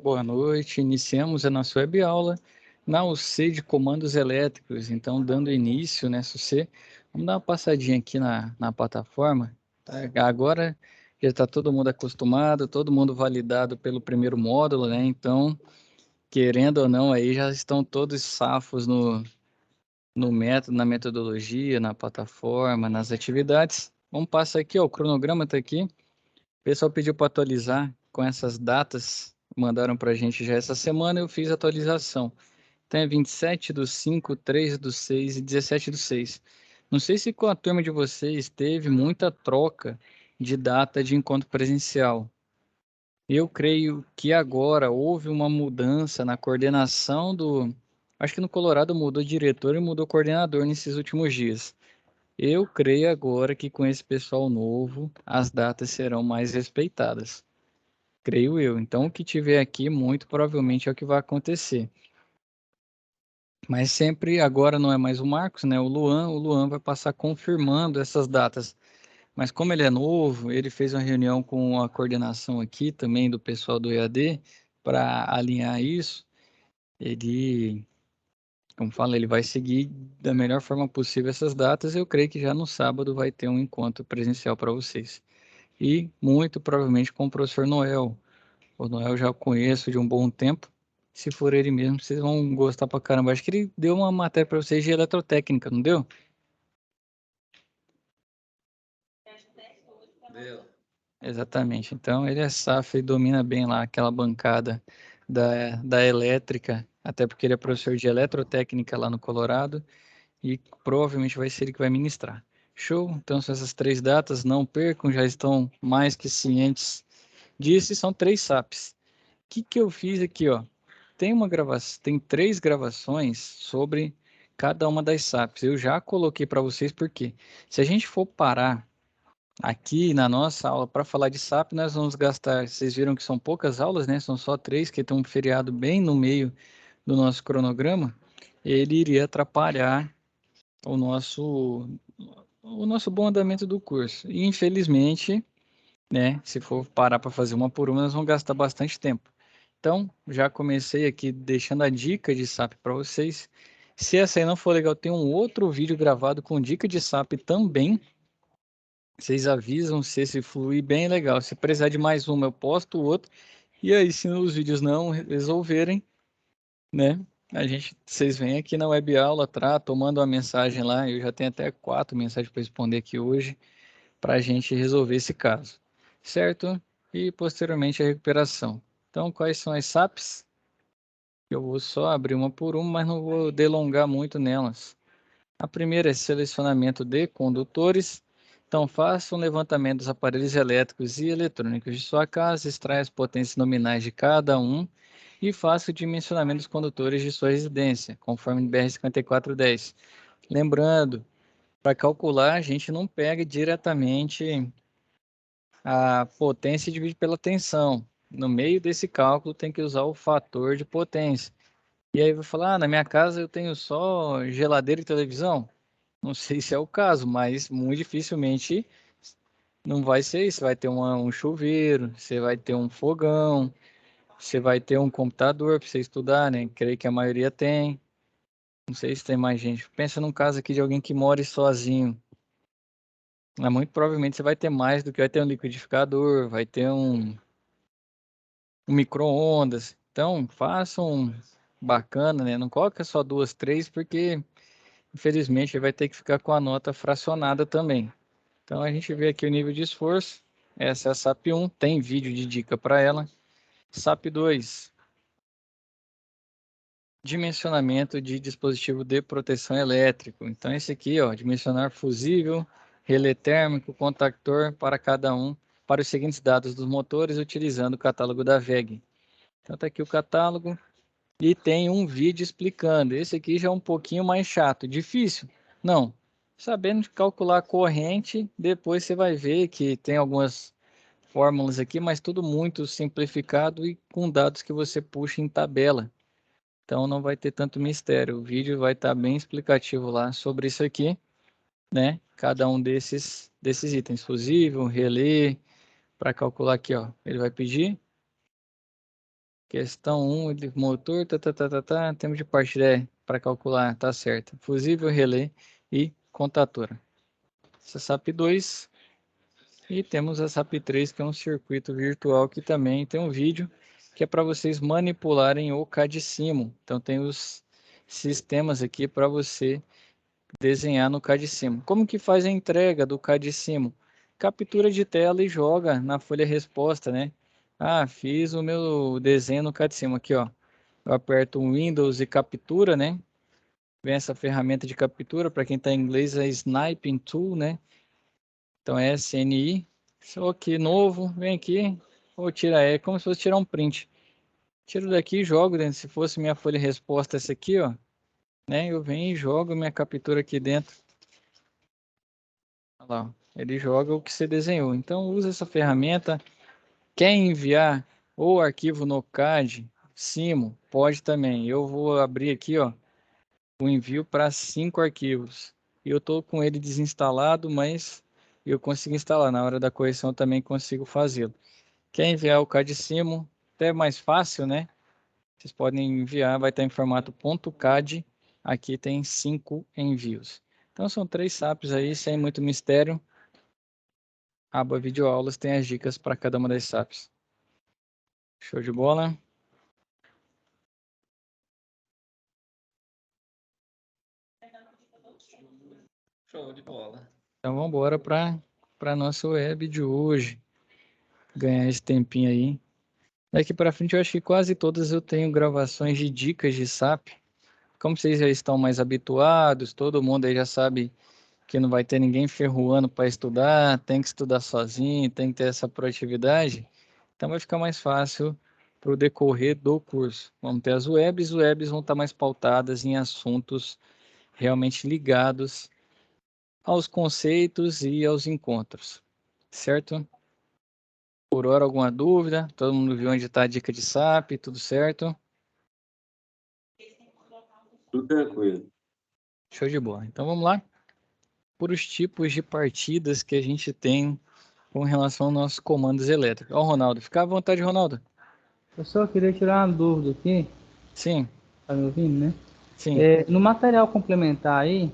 Boa noite, iniciamos a nossa web aula na UC de comandos elétricos. Então, dando início nessa UC, vamos dar uma passadinha aqui na plataforma. Tá? Agora já está todo mundo acostumado, todo mundo validado pelo primeiro módulo, né? Então, querendo ou não, aí já estão todos safos no método, na metodologia, na plataforma, nas atividades. Vamos passar aqui, ó, o cronograma está aqui. O pessoal pediu para atualizar com essas datas, mandaram para a gente já essa semana, eu fiz a atualização. Então é 27 do 5, 3 do 6 e 17 do 6. Não sei se com a turma de vocês teve muita troca de data de encontro presencial. Eu creio que agora houve uma mudança na coordenação do. Acho que no Colorado mudou diretor e mudou coordenador nesses últimos dias. Eu creio agora que com esse pessoal novo, as datas serão mais respeitadas. Creio eu. Então, o que tiver aqui, muito provavelmente é o que vai acontecer. Mas sempre, agora não é mais o Marcos, né? O Luan vai passar confirmando essas datas. Mas como ele é novo, ele fez uma reunião com a coordenação aqui também do pessoal do EAD para alinhar isso. Ele, como fala, ele vai seguir da melhor forma possível essas datas. Eu creio que já no sábado vai ter um encontro presencial para vocês. E muito provavelmente com o professor Noel. O Noel eu já o conheço de um bom tempo. Se for ele mesmo, vocês vão gostar pra caramba. Acho que ele deu uma matéria para vocês de eletrotécnica, não deu? Deu. Exatamente. Então, ele é safo e domina bem lá aquela bancada da elétrica, até porque ele é professor de eletrotécnica lá no Colorado e provavelmente vai ser ele que vai ministrar. Show? Então, são essas três datas, não percam, já estão mais que cientes disso e são três SAPs. O que que eu fiz aqui, ó? Tem três gravações sobre cada uma das SAPs. Eu já coloquei para vocês porque se a gente for parar aqui na nossa aula para falar de SAP, nós vamos gastar. Vocês viram que são poucas aulas, né? São só três, que tem um feriado bem no meio do nosso cronograma. Ele iria atrapalhar o nosso bom andamento do curso. E infelizmente, né? Se for parar para fazer uma por uma, nós vamos gastar bastante tempo. Então, já comecei aqui deixando a dica de SAP para vocês. Se essa aí não for legal, tem um outro vídeo gravado com dica de SAP também. Vocês avisam se esse fluir bem legal. Se precisar de mais uma, eu posto o outro. E aí, se os vídeos não resolverem, né? Vocês vêm aqui na web aula, tomando uma mensagem lá. Eu já tenho até 4 mensagens para responder aqui hoje, para a gente resolver esse caso, certo? E posteriormente a recuperação. Então, quais são as SAPs? Eu vou só abrir uma por uma, mas não vou delongar muito nelas. A primeira é selecionamento de condutores. Então, faça um levantamento dos aparelhos elétricos e eletrônicos de sua casa, extraia as potências nominais de cada um e faça o dimensionamento dos condutores de sua residência, conforme BR 5410. Lembrando, para calcular, a gente não pega diretamente a potência e divide pela tensão. No meio desse cálculo, tem que usar o fator de potência. E aí vai falar, na minha casa eu tenho só geladeira e televisão. Não sei se é o caso, mas muito dificilmente não vai ser isso. Você vai ter um chuveiro, você vai ter um fogão, você vai ter um computador para você estudar, né? Creio que a maioria tem. Não sei se tem mais gente. Pensa num caso aqui de alguém que mora sozinho. Muito provavelmente você vai ter mais do que vai ter um liquidificador, vai ter um micro-ondas. Então, faça um bacana, né? Não coloca só duas, três, porque infelizmente vai ter que ficar com a nota fracionada também. Então a gente vê aqui o nível de esforço. Essa é a SAP 1, tem vídeo de dica para ela. SAP 2, dimensionamento de dispositivo de proteção elétrico. Então esse aqui, ó, dimensionar fusível, relé térmico, contactor para cada um, para os seguintes dados dos motores, utilizando o catálogo da VEG. Então tá aqui o catálogo e tem um vídeo explicando. Esse aqui já é um pouquinho mais chato. Difícil? Não. Sabendo calcular a corrente, depois você vai ver que tem algumas fórmulas aqui, mas tudo muito simplificado e com dados que você puxa em tabela. Então não vai ter tanto mistério. O vídeo vai estar bem explicativo lá sobre isso aqui, né? Cada um desses itens, fusível, relé, para calcular aqui, ó. Ele vai pedir Questão 1, de motor, tempo de partida para calcular, tá certo. Fusível, relé e contatora. Essa SAP 2 e temos a SAP 3, que é um circuito virtual que também tem um vídeo que é para vocês manipularem o CAD-Simo. Então tem os sistemas aqui para você desenhar no CAD-Simo. Como que faz a entrega do CAD-Simo? Captura de tela e joga na folha resposta, né? Ah, fiz o meu desenho no CAD-Simo aqui, ó. Eu aperto o Windows e captura, né? Vem essa ferramenta de captura, para quem está em inglês é Sniping Tool, né? Então é SNI. Só que novo, vem aqui, ou tira, é como se fosse tirar um print. Tiro daqui e jogo dentro. Se fosse minha folha resposta essa aqui, ó, né? Eu venho e jogo minha captura aqui dentro. Olha lá, ele joga o que você desenhou. Então usa essa ferramenta. Quer enviar o arquivo no CAD, Simo, pode também. Eu vou abrir aqui, ó, o envio para 5 arquivos. Eu estou com ele desinstalado, mas eu consigo instalar. Na hora da correção também consigo fazê-lo. Quer enviar o CAD Simo? Até mais fácil, né? Vocês podem enviar, vai estar em formato .cad. Aqui tem 5 envios. Então são 3 SAPs aí, sem muito mistério. Aba videoaulas tem as dicas para cada uma das SAPs. Show de bola? Show de bola. Então vamos embora para nossa web de hoje. Ganhar esse tempinho aí. Daqui para frente eu acho que quase todas eu tenho gravações de dicas de SAP. Como vocês já estão mais habituados, todo mundo aí já sabe que não vai ter ninguém ferroando para estudar, tem que estudar sozinho, tem que ter essa proatividade. Então vai ficar mais fácil para o decorrer do curso. Vamos ter as webs vão estar mais pautadas em assuntos realmente ligados aos conceitos e aos encontros, certo? Por hora, alguma dúvida? Todo mundo viu onde está a dica de SAP, tudo certo? Tudo tranquilo. Show de bola. Então vamos lá por os tipos de partidas que a gente tem com relação aos nossos comandos elétricos. Ó, Ronaldo, fica à vontade, Ronaldo. Eu só queria tirar uma dúvida aqui, Sim, tá me ouvindo, né? sim. No material complementar aí,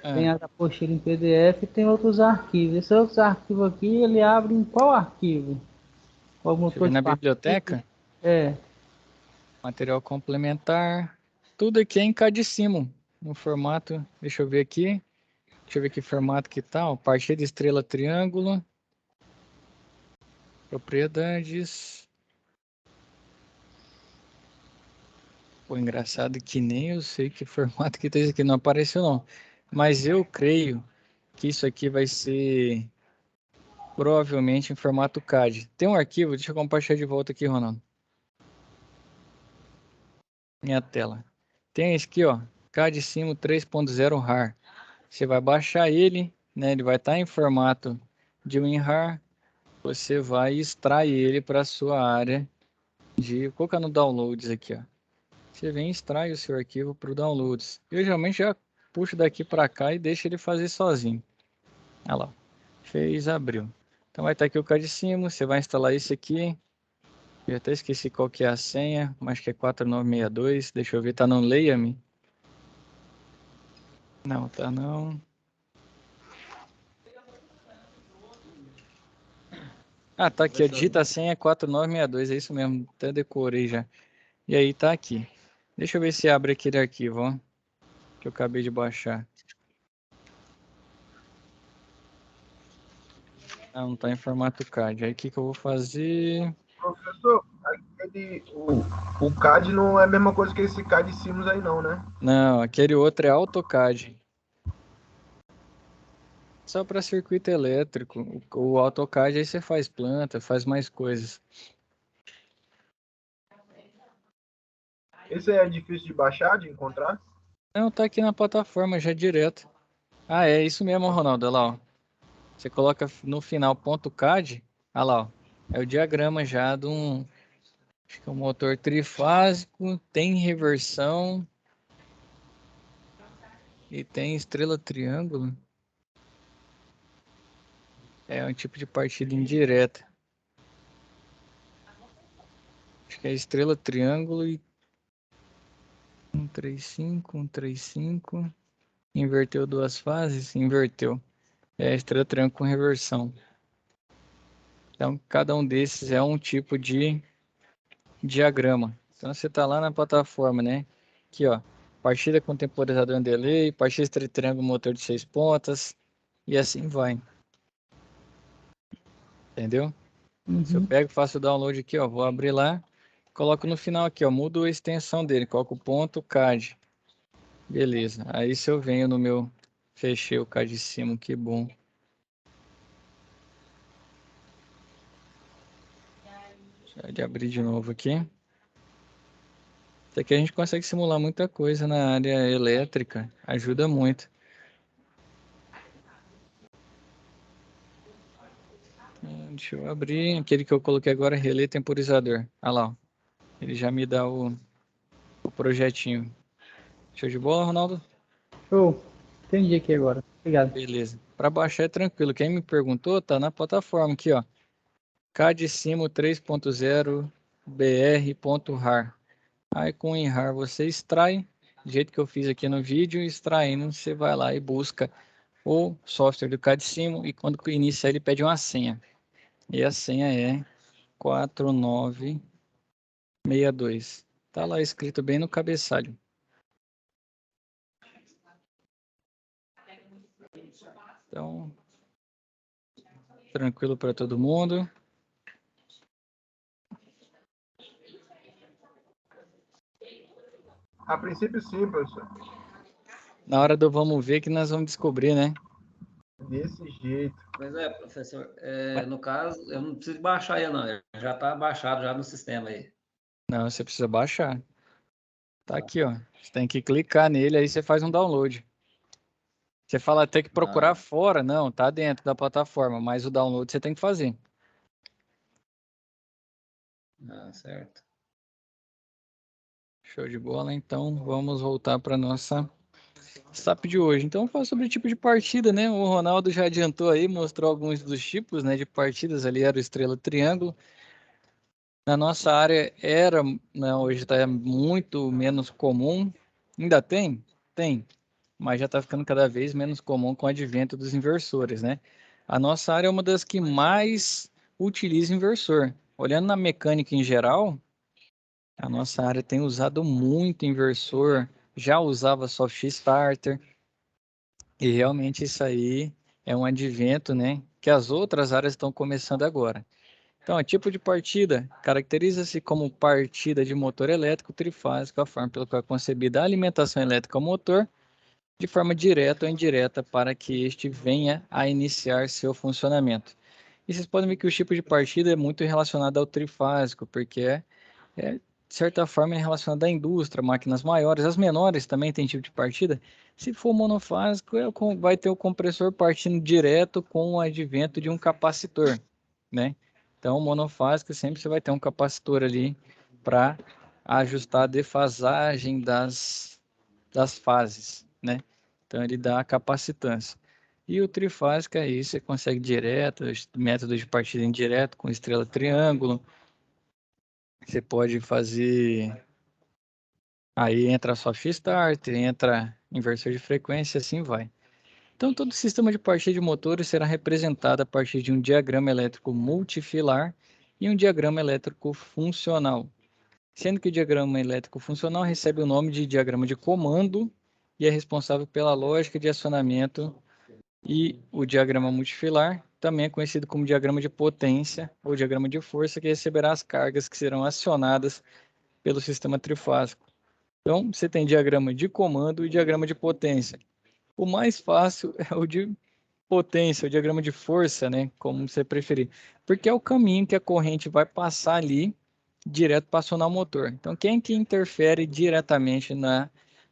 tem Ah, as apostilas em PDF e tem outros arquivos. Esses outros arquivos aqui, ele abre em qual arquivo? Qual deixa eu ver motor de na partida? biblioteca. É, Material complementar. Tudo aqui é em Cadicimo. No formato, deixa eu ver aqui. Deixa eu ver que formato que tá. Ó, partida estrela triângulo. Propriedades. Pô, engraçado que nem eu sei que formato que tá isso aqui. Não apareceu não. Mas eu creio que isso aqui vai ser provavelmente em formato CAD. Tem um arquivo, deixa eu compartilhar de volta aqui, Ronaldo. Minha tela. Tem esse aqui, ó. CAD Simo 3.0 RAR. Você vai baixar ele, né? Ele vai estar em formato de WinRAR. Você vai extrair ele para a sua área de... Vou colocar no Downloads aqui, ó. Você vem e extrai o seu arquivo para o Downloads. Eu geralmente já puxo daqui para cá e deixo ele fazer sozinho. Olha lá. Fez, abriu. Então vai estar aqui o CAD Simo. Você vai instalar esse aqui. Eu até esqueci qual que é a senha, mas que é 4962. Deixa eu ver, tá no Leia-me. Não, tá não. Ah, tá aqui, ó. Digita a senha 4962, é isso mesmo. Até decorei já. E aí tá aqui. Deixa eu ver se abre aquele arquivo, ó. Que eu acabei de baixar. Ah, não tá em formato CAD. Aí o que que eu vou fazer? Professor, o CAD não é a mesma coisa que esse CAD Sims aí não, né? Não, aquele outro é AutoCAD. Só para circuito elétrico. O AutoCAD aí você faz planta, faz mais coisas. Esse é difícil de baixar, de encontrar? Não, tá aqui na plataforma já direto. Ah, é isso mesmo, Ronaldo. Olha lá, ó. Você coloca no final ponto .cad. Olha lá, ó. É o diagrama já de um, acho que é um motor trifásico, tem reversão e tem estrela triângulo. É um tipo de partida indireta. Acho que é estrela, triângulo e 135, 135. Inverteu duas fases? Inverteu. É estrela, triângulo com reversão. Então, cada um desses é um tipo de diagrama. Então, você está lá na plataforma, né? Aqui, ó. Partida com temporizador em delay, partida estrela, triângulo, motor de 6 pontas. E assim vai. Entendeu? Se eu pego, faço o download aqui, ó. Vou abrir lá. Coloco no final aqui, ó. Mudo a extensão dele. Coloco o ponto CAD. Beleza. Aí se eu venho no meu... Fechei o CAD de cima, que bom. Já de abrir de novo aqui. Isso aqui a gente consegue simular muita coisa na área elétrica. Ajuda muito. Deixa eu abrir. Aquele que eu coloquei agora, relé temporizador. Olha lá, ó. Ele já me dá o projetinho. Show de bola, Ronaldo? Show. Entendi aqui agora. Obrigado. Beleza. Para baixar é tranquilo. Quem me perguntou, tá na plataforma aqui, ó. CAD Simo 3.0 br.rar. Aí com o enrar você extrai, do jeito que eu fiz aqui no vídeo, extraindo, você vai lá e busca o software do CAD Simo e quando inicia ele pede uma senha. E a senha é 4962. Tá lá escrito bem no cabeçalho. Então, tranquilo para todo mundo. A princípio, sim, professor. Na hora do vamos ver que nós vamos descobrir, né? Desse jeito. Pois é, professor. No caso, eu não preciso baixar ele, não. Ele já está baixado já no sistema aí. Não, você precisa baixar. Tá aqui, ó. Você tem que clicar nele, aí você faz um download. Você fala ter que procurar fora. Não, tá dentro da plataforma, mas o download você tem que fazer. Certo. Show de bola. Então, vamos voltar para nossa SAP de hoje. Então, falar sobre o tipo de partida, né? O Ronaldo já adiantou aí, mostrou alguns dos tipos, né, de partidas. Ali era o estrela triângulo. Na nossa área era, né, hoje está muito menos comum. Ainda tem? Tem. Mas já está ficando cada vez menos comum com o advento dos inversores, né? A nossa área é uma das que mais utiliza inversor. Olhando na mecânica em geral, a nossa área tem usado muito inversor, já usava soft starter, e realmente isso aí é um advento, né? Que as outras áreas estão começando agora. Então, o tipo de partida caracteriza-se como partida de motor elétrico trifásico, a forma pela qual é concebida a alimentação elétrica ao motor, de forma direta ou indireta, para que este venha a iniciar seu funcionamento. E vocês podem ver que o tipo de partida é muito relacionado ao trifásico, porque de certa forma, é relacionado à indústria, máquinas maiores. As menores também têm tipo de partida. Se for monofásico, vai ter o compressor partindo direto com o advento de um capacitor, né? Então, monofásico sempre você vai ter um capacitor ali para ajustar a defasagem das fases, né? Então, ele dá a capacitância. E o trifásico aí você consegue direto, método de partida indireto com estrela triângulo. Você pode fazer, aí entra soft starter, entra inversor de frequência, assim vai. Então, todo sistema de partida de motores será representado a partir de um diagrama elétrico multifilar e um diagrama elétrico funcional, sendo que o diagrama elétrico funcional recebe o nome de diagrama de comando e é responsável pela lógica de acionamento, e o diagrama multifilar também é conhecido como diagrama de potência ou diagrama de força, que receberá as cargas que serão acionadas pelo sistema trifásico. Então, você tem diagrama de comando e diagrama de potência. O mais fácil é o de potência, o diagrama de força, né? Como você preferir. Porque é o caminho que a corrente vai passar ali direto para acionar o motor. Então, quem que interfere diretamente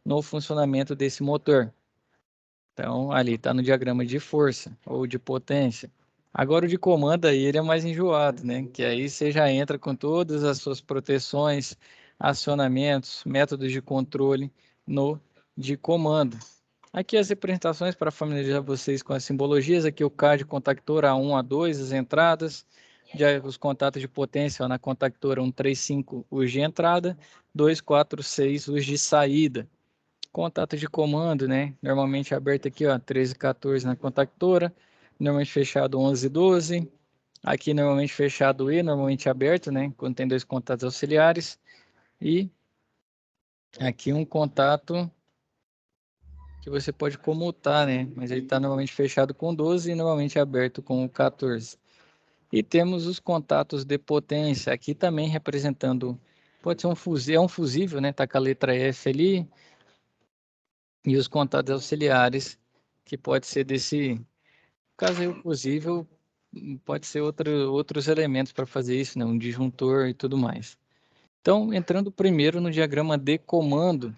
no funcionamento desse motor? Então, ali está no diagrama de força ou de potência. Agora, o de comando aí, ele é mais enjoado, né? Que aí você já entra com todas as suas proteções, acionamentos, métodos de controle no de comando. Aqui as representações para familiarizar vocês com as simbologias. Aqui o CAD contactor A1, A2, as entradas. os contatos de potência, ó, na contactora 135 os de entrada, 246 os de saída. Contato de comando, né? Normalmente aberto aqui, ó, 13 e 14 na contactora, normalmente fechado 11 e 12. Aqui normalmente fechado e normalmente aberto, né? Quando tem dois contatos auxiliares. E aqui um contato que você pode comutar, né? Mas ele está normalmente fechado com 12 e normalmente aberto com 14. E temos os contatos de potência, aqui também representando, pode ser um fusível, é um fusível, né? Tá com a letra F ali. E os contatos auxiliares, que pode ser desse, caso aí o fusível, pode ser outros elementos para fazer isso, né? Um disjuntor e tudo mais. Então, entrando primeiro no diagrama de comando,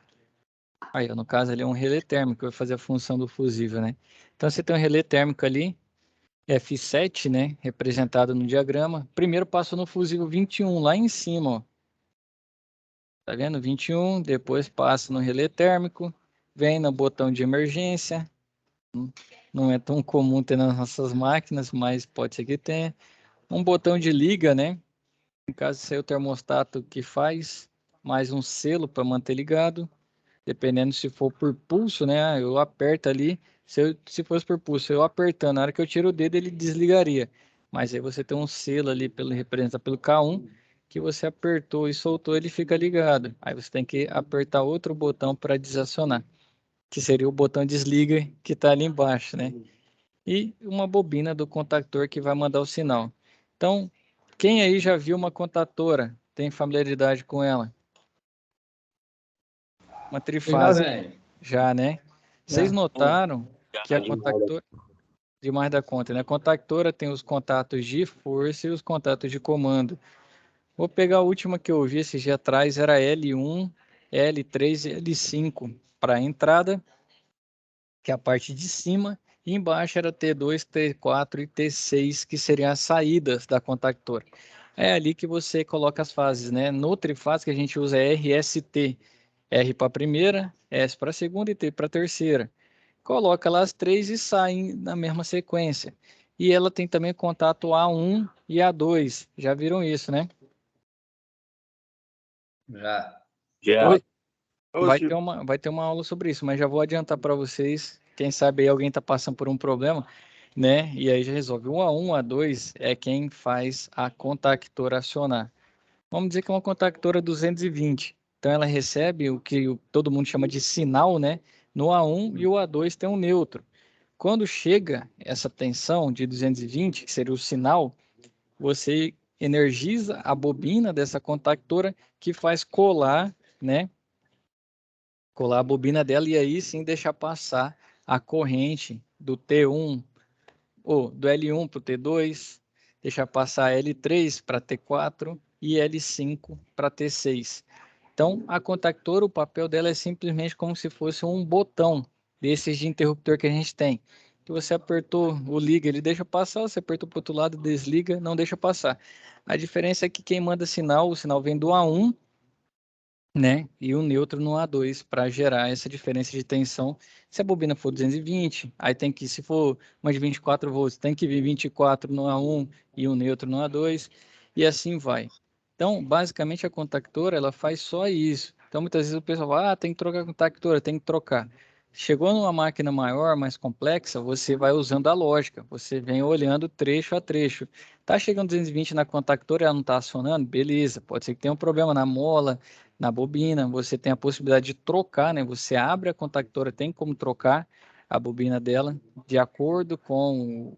aí, no caso ali é um relé térmico, que vai fazer a função do fusível, né? Então, você tem um relé térmico ali, F7, né? Representado no diagrama. Primeiro passa no fusível 21, lá em cima, ó. Tá vendo? 21, depois passa no relé térmico, vem no botão de emergência. Não é tão comum ter nas nossas máquinas, mas pode ser que tenha. Um botão de liga, né? No caso, esse é o termostato que faz, mais um selo para manter ligado. Dependendo se for por pulso, né? Eu aperto ali. Se fosse por pulso, eu apertando, na hora que eu tiro o dedo, ele desligaria. Mas aí você tem um selo ali, representado pelo K1, que você apertou e soltou, ele fica ligado. Aí você tem que apertar outro botão para desacionar, que seria o botão desliga, que está ali embaixo, né? E uma bobina do contactor que vai mandar o sinal. Então, quem aí já viu uma contatora? Tem familiaridade com ela? Uma trifásica. Já, né? Vocês notaram que a contactora, demais da conta, né? A contactora tem os contatos de força e os contatos de comando. Vou pegar a última que eu vi esse dia atrás, era L1, L3 e L5 para a entrada, que é a parte de cima, e embaixo era T2, T4 e T6, que seriam as saídas da contactora. É ali que você coloca as fases, né? No trifásico a gente usa RST, R para a primeira, S para a segunda e T para a terceira. Coloca lá as três e saem na mesma sequência. E ela tem também contato A1 e A2. Já viram isso, né? Já. Oi? Vai ter uma aula sobre isso, mas já vou adiantar para vocês. Quem sabe aí alguém está passando por um problema, né? E aí já resolve. O A1, A2 é quem faz a contactora acionar. Vamos dizer que é uma contactora 220. Então ela recebe o que todo mundo chama de sinal, né? No A1 e o A2 tem um neutro. Quando chega essa tensão de 220, que seria o sinal, você energiza a bobina dessa contactora que faz colar, né? Colar a bobina dela e aí sim deixar passar a corrente do T1 ou do L1 para o T2, deixar passar L3 para T4 e L5 para T6. Então, a contactora, o papel dela é simplesmente como se fosse um botão desses de interruptor que a gente tem. Que você apertou o liga, ele deixa passar, você apertou para o outro lado, desliga, não deixa passar. A diferença é que quem manda sinal, o sinal vem do A1, né? E o neutro no A2 para gerar essa diferença de tensão. Se a bobina for 220, aí tem que, se for uma de 24 volts, tem que vir 24 no A1 e o neutro no A2, e assim vai. Então, basicamente, a contactora, ela faz só isso. Então, muitas vezes o pessoal fala, tem que trocar a contactora, tem que trocar. Chegou numa máquina maior, mais complexa, você vai usando a lógica, você vem olhando trecho a trecho. Tá chegando 220 na contactora e ela não está acionando? Beleza, pode ser que tenha um problema na mola, na bobina, você tem a possibilidade de trocar, né? Você abre a contactora, tem como trocar a bobina dela de acordo com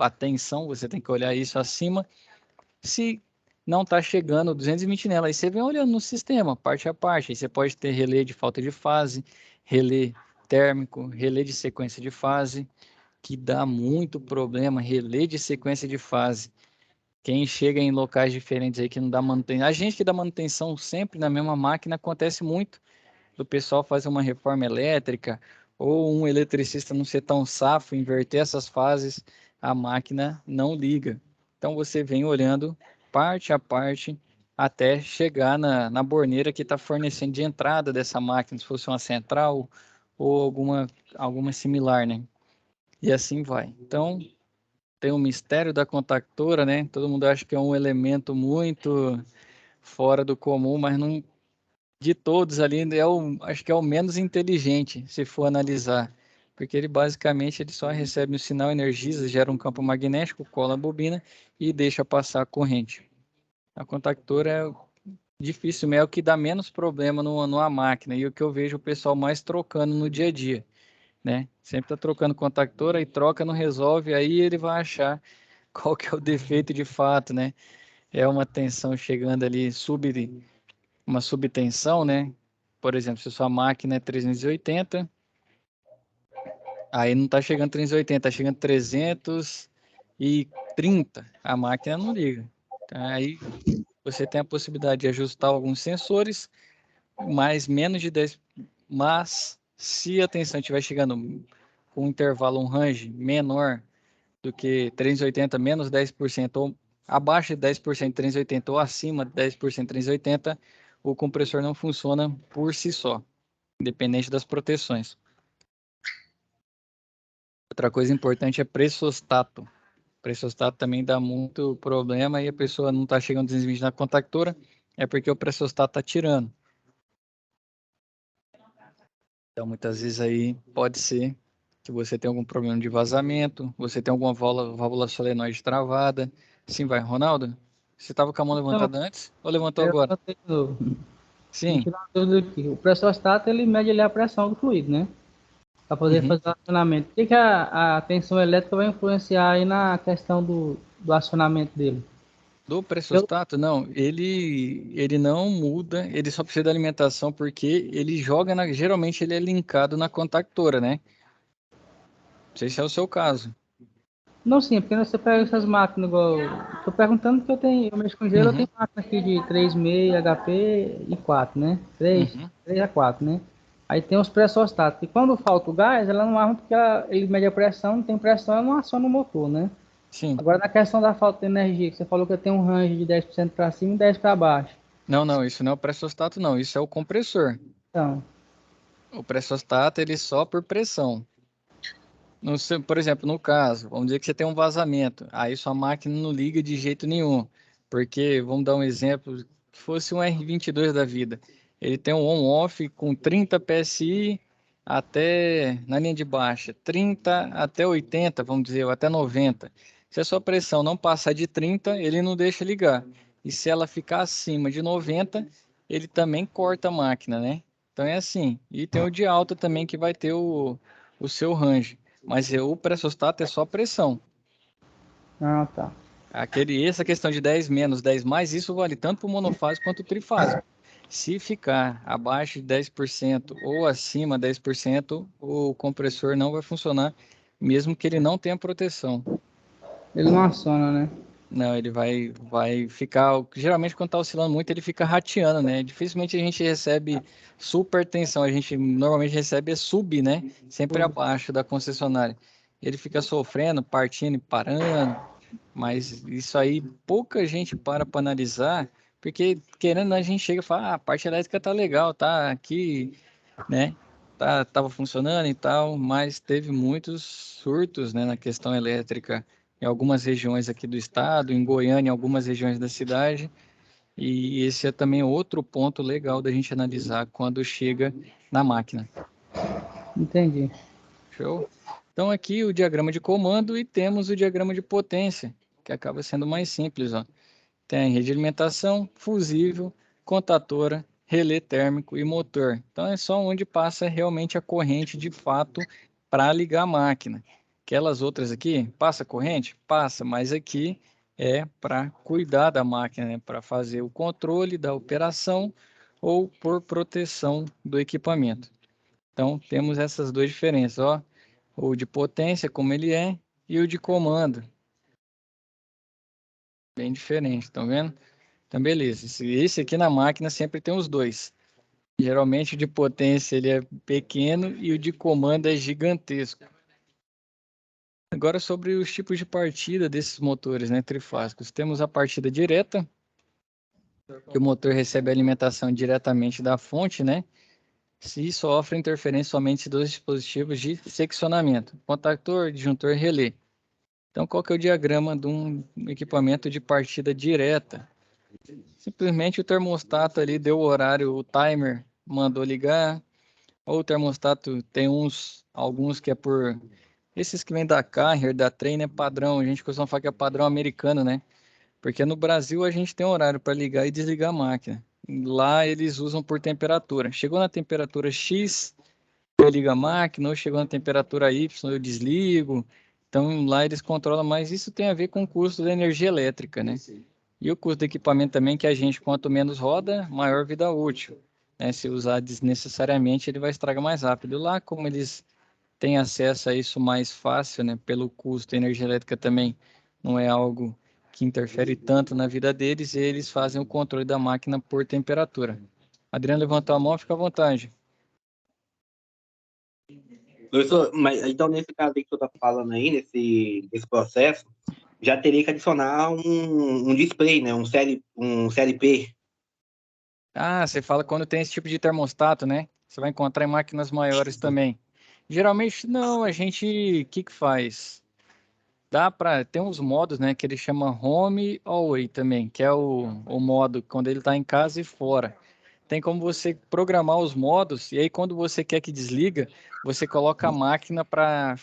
a tensão, você tem que olhar isso acima. Se não está chegando 220 nela, aí você vem olhando no sistema, parte a parte. Aí você pode ter relé de falta de fase, relé térmico, relé de sequência de fase, que dá muito problema, relé de sequência de fase. Quem chega em locais diferentes aí que não dá manutenção, a gente que dá manutenção sempre na mesma máquina, acontece muito do pessoal fazer uma reforma elétrica ou um eletricista não ser tão safo, inverter essas fases, a máquina não liga. Então você vem olhando parte a parte até chegar na borneira que está fornecendo de entrada dessa máquina, se fosse uma central ou alguma similar, né? E assim vai. Então, tem o mistério da contactora, né? Todo mundo acha que é um elemento muito fora do comum, mas não, de todos ali, acho que é o menos inteligente, se for analisar. Porque ele basicamente ele só recebe o sinal, energiza, gera um campo magnético, cola a bobina e deixa passar a corrente. A contactora é difícil, é o que dá menos problema numa máquina e o que eu vejo o pessoal mais trocando no dia a dia, né? Sempre tá trocando contactora e troca, não resolve, aí ele vai achar qual que é o defeito de fato, né? É uma tensão chegando ali, uma subtensão, né? Por exemplo, se sua máquina é 380, aí não está chegando 380, está chegando 330, a máquina não liga. Então, aí você tem a possibilidade de ajustar alguns sensores, mas menos de 10, mas se a tensão estiver chegando com um intervalo, um range menor do que 380 menos 10%, ou abaixo de 10% 380 ou acima de 10% 380, o compressor não funciona por si só, independente das proteções. Outra coisa importante é pressostato. Pressostato também dá muito problema e a pessoa não está chegando desenvolvimento na contactora, é porque o pressostato está tirando. Então, muitas vezes aí pode ser que você tenha algum problema de vazamento, você tem alguma válvula solenoide travada. Sim, vai. Ronaldo, você estava com a mão Então, levantada antes ou levantou eu agora? levantei de novo. Me Sim. tirar uma dúvida aqui. O pressostato, ele mede ali a pressão do fluido, né? Para poder Uhum. fazer o acionamento. O que que a tensão elétrica vai influenciar aí na questão do acionamento dele? Do Eu, pressostato, não, ele não muda, ele só precisa da alimentação porque ele joga geralmente ele é linkado na contactora, né? Não sei se é o seu caso. não, sim, porque você pega essas máquinas igual. Tô perguntando porque eu mexo com gelo, eu tenho Uhum, máquina aqui de 3,5 HP e 4, né? 3, uhum, 3 a 4, né? Aí tem os pressostatos. E quando falta o gás, ela não arma porque ele mede a pressão, não tem pressão, ela não aciona o motor, né? sim. Agora na questão da falta de energia, que você falou que tem um range de 10% para cima e 10 para baixo. Não, não, isso não é o pressostato, não, isso é o compressor. Então, O pressostato, ele só por pressão. Por exemplo, no caso, vamos dizer que você tem um vazamento, aí sua máquina não liga de jeito nenhum, porque, vamos dar um exemplo, que fosse um R22 da vida, ele tem um on-off com 30 PSI até, na linha de baixa, 30 até 80, vamos dizer, ou até 90. Se a sua pressão não passar de 30, ele não deixa ligar. E se ela ficar acima de 90, ele também corta a máquina, né? Então é assim. E tem o de alta também que vai ter o seu range. Mas o pressostato é só pressão. ah, tá. Essa questão de 10 menos, 10 mais, isso vale tanto para o monofásico quanto o trifásico. Se ficar abaixo de 10% ou acima de 10%, o compressor não vai funcionar, mesmo que ele não tenha proteção. Ele não aciona, né? Não, ele vai ficar. Geralmente, quando está oscilando muito, ele fica rateando, né? Dificilmente a gente recebe super tensão, a gente normalmente recebe sub, né? Sempre abaixo da concessionária. Ele fica sofrendo, partindo e parando, mas isso aí pouca gente para analisar, porque querendo a gente chega e fala, ah, a parte elétrica tá legal, tá aqui, né? Tava funcionando e tal, mas teve muitos surtos, né, na questão elétrica em algumas regiões aqui do estado, em Goiânia, em algumas regiões da cidade, e esse é também outro ponto legal da gente analisar quando chega na máquina. Entendi. Show? Então aqui o diagrama de comando e temos o diagrama de potência, que acaba sendo mais simples, ó. Tem rede de alimentação, fusível, contatora, relé térmico e motor. Então é só onde passa realmente a corrente de fato para ligar a máquina. Aquelas outras aqui, passa corrente? Passa, mas aqui é para cuidar da máquina, né? Para fazer o controle da operação ou por proteção do equipamento. Então temos essas duas diferenças, ó. O de potência, como ele é, e o de comando. Bem diferente, estão vendo? Então, beleza. Esse aqui na máquina sempre tem os dois. Geralmente o de potência ele é pequeno e o de comando é gigantesco. Agora sobre os tipos de partida desses motores, né, trifásicos. Temos a partida direta, que o motor recebe a alimentação diretamente da fonte, né? Se sofre interferência somente dos dispositivos de seccionamento, contactor, disjuntor, relé. Então, qual que é o diagrama de um equipamento de partida direta? Simplesmente o termostato ali deu o horário, o timer mandou ligar, ou o termostato tem alguns que é por... Esses que vêm da Carrier, da Trane é padrão, a gente costuma falar que é padrão americano, né? Porque no Brasil a gente tem horário para ligar e desligar a máquina. Lá eles usam por temperatura. Chegou na temperatura X, eu ligo a máquina, ou chegou na temperatura Y, eu desligo. Então lá eles controlam, mas isso tem a ver com o custo da energia elétrica, né? E o custo do equipamento também, que a gente, quanto menos roda, maior vida útil. Né? Se usar desnecessariamente, ele vai estragar mais rápido. Lá, como eles têm acesso a isso mais fácil, né? Pelo custo, a energia elétrica também não é algo que interfere tanto na vida deles, e eles fazem o controle da máquina por temperatura. Adriano levantou a mão, fica à vontade. Mas então, nesse caso aí que você está falando aí, nesse processo, já teria que adicionar um display, né? Um CLP. Ah, você fala quando tem esse tipo de termostato, né? Você vai encontrar em máquinas maiores também. Geralmente, não, a gente, o que faz? Dá para, tem uns modos, né, que ele chama Home Away também, que é o modo quando ele está em casa e fora. Tem como você programar os modos, e aí quando você quer que desliga, você coloca a máquina para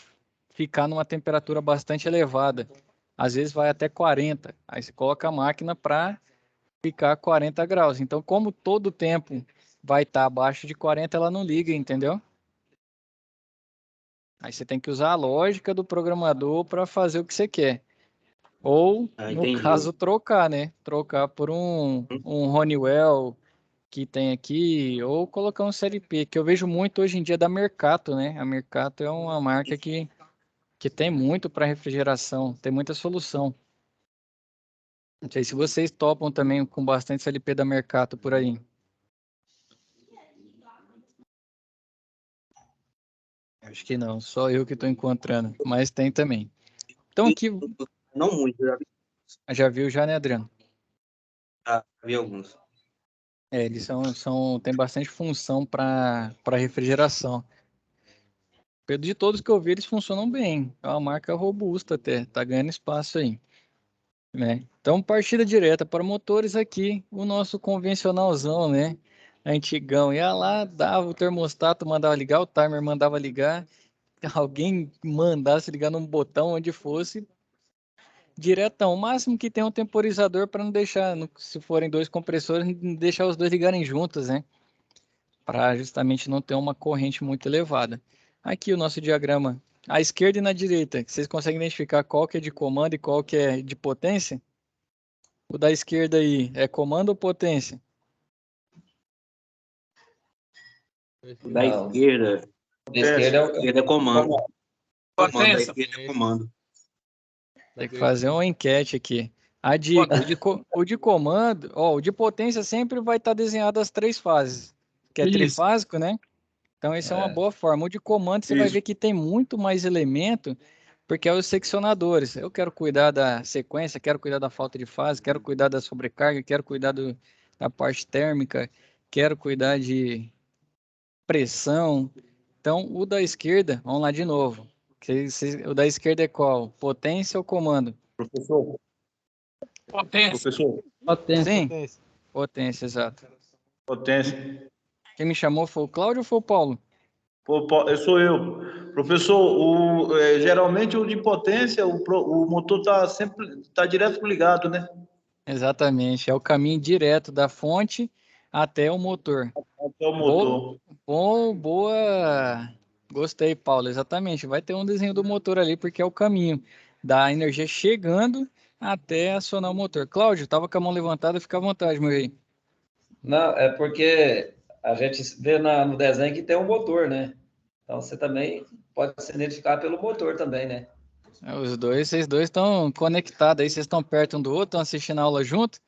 ficar numa temperatura bastante elevada. Às vezes vai até 40. Aí você coloca a máquina para ficar 40 graus. Então, como todo o tempo vai estar abaixo de 40, ela não liga, entendeu? Aí você tem que usar a lógica do programador para fazer o que você quer. Ou, no Entendi. caso, trocar, né? Trocar por um Honeywell que tem aqui, ou colocar um CLP, que eu vejo muito hoje em dia da Mercato, né? A Mercato é uma marca que tem muito para refrigeração, tem muita solução. Não sei se vocês topam também com bastante CLP da Mercato por aí. Acho que não, só eu que estou encontrando, mas tem também. Então aqui, Não muito, já viu já, né, Adriano? já vi alguns. Eles tem bastante função para refrigeração. De todos que eu vi, eles funcionam bem. É uma marca robusta até, tá ganhando espaço aí, né? Então, partida direta para motores aqui, o nosso convencionalzão, né? Antigão, ia lá, dava o termostato, mandava ligar, o timer mandava ligar, alguém mandasse ligar num botão onde fosse, diretão. O máximo que tem um temporizador para não deixar, se forem dois compressores, não deixar os dois ligarem juntos, né? Para justamente não ter uma corrente muito elevada. Aqui o nosso diagrama, à esquerda e na direita, vocês conseguem identificar qual que é de comando e qual que é de potência? O da esquerda aí é comando ou potência? Da esquerda. Da esquerda é o Esquerda é comando. Da Potência. esquerda é comando. Tem que fazer uma enquete aqui. A dica, o de comando, ó, o de potência sempre vai estar desenhado as três fases, que é Isso. trifásico, né? Então, essa é uma boa forma. O de comando, você vai ver que tem muito mais elemento, porque é os seccionadores. Eu quero cuidar da sequência, quero cuidar da falta de fase, quero cuidar da sobrecarga, quero cuidar da parte térmica, quero cuidar de pressão. Então, o da esquerda, vamos lá de novo. O da esquerda é qual? Potência ou comando? Professor, Potência. professor, Potência. Sim, potência, exato. potência. Quem me chamou foi o Cláudio ou foi o Paulo? Eu sou eu. Professor, geralmente o de potência, o motor está sempre direto ligado, né? Exatamente, é o caminho direto da fonte até o motor. Até o motor. Boa. Gostei, Paulo, exatamente. Vai ter um desenho do motor ali, porque é o caminho da energia chegando até acionar o motor. Cláudio, estava com a mão levantada, fica à vontade, meu rei. Não, é porque a gente vê no desenho que tem um motor, né? Então você também pode se identificar pelo motor também, né? Vocês dois estão conectados aí, vocês estão perto um do outro, estão assistindo a aula junto?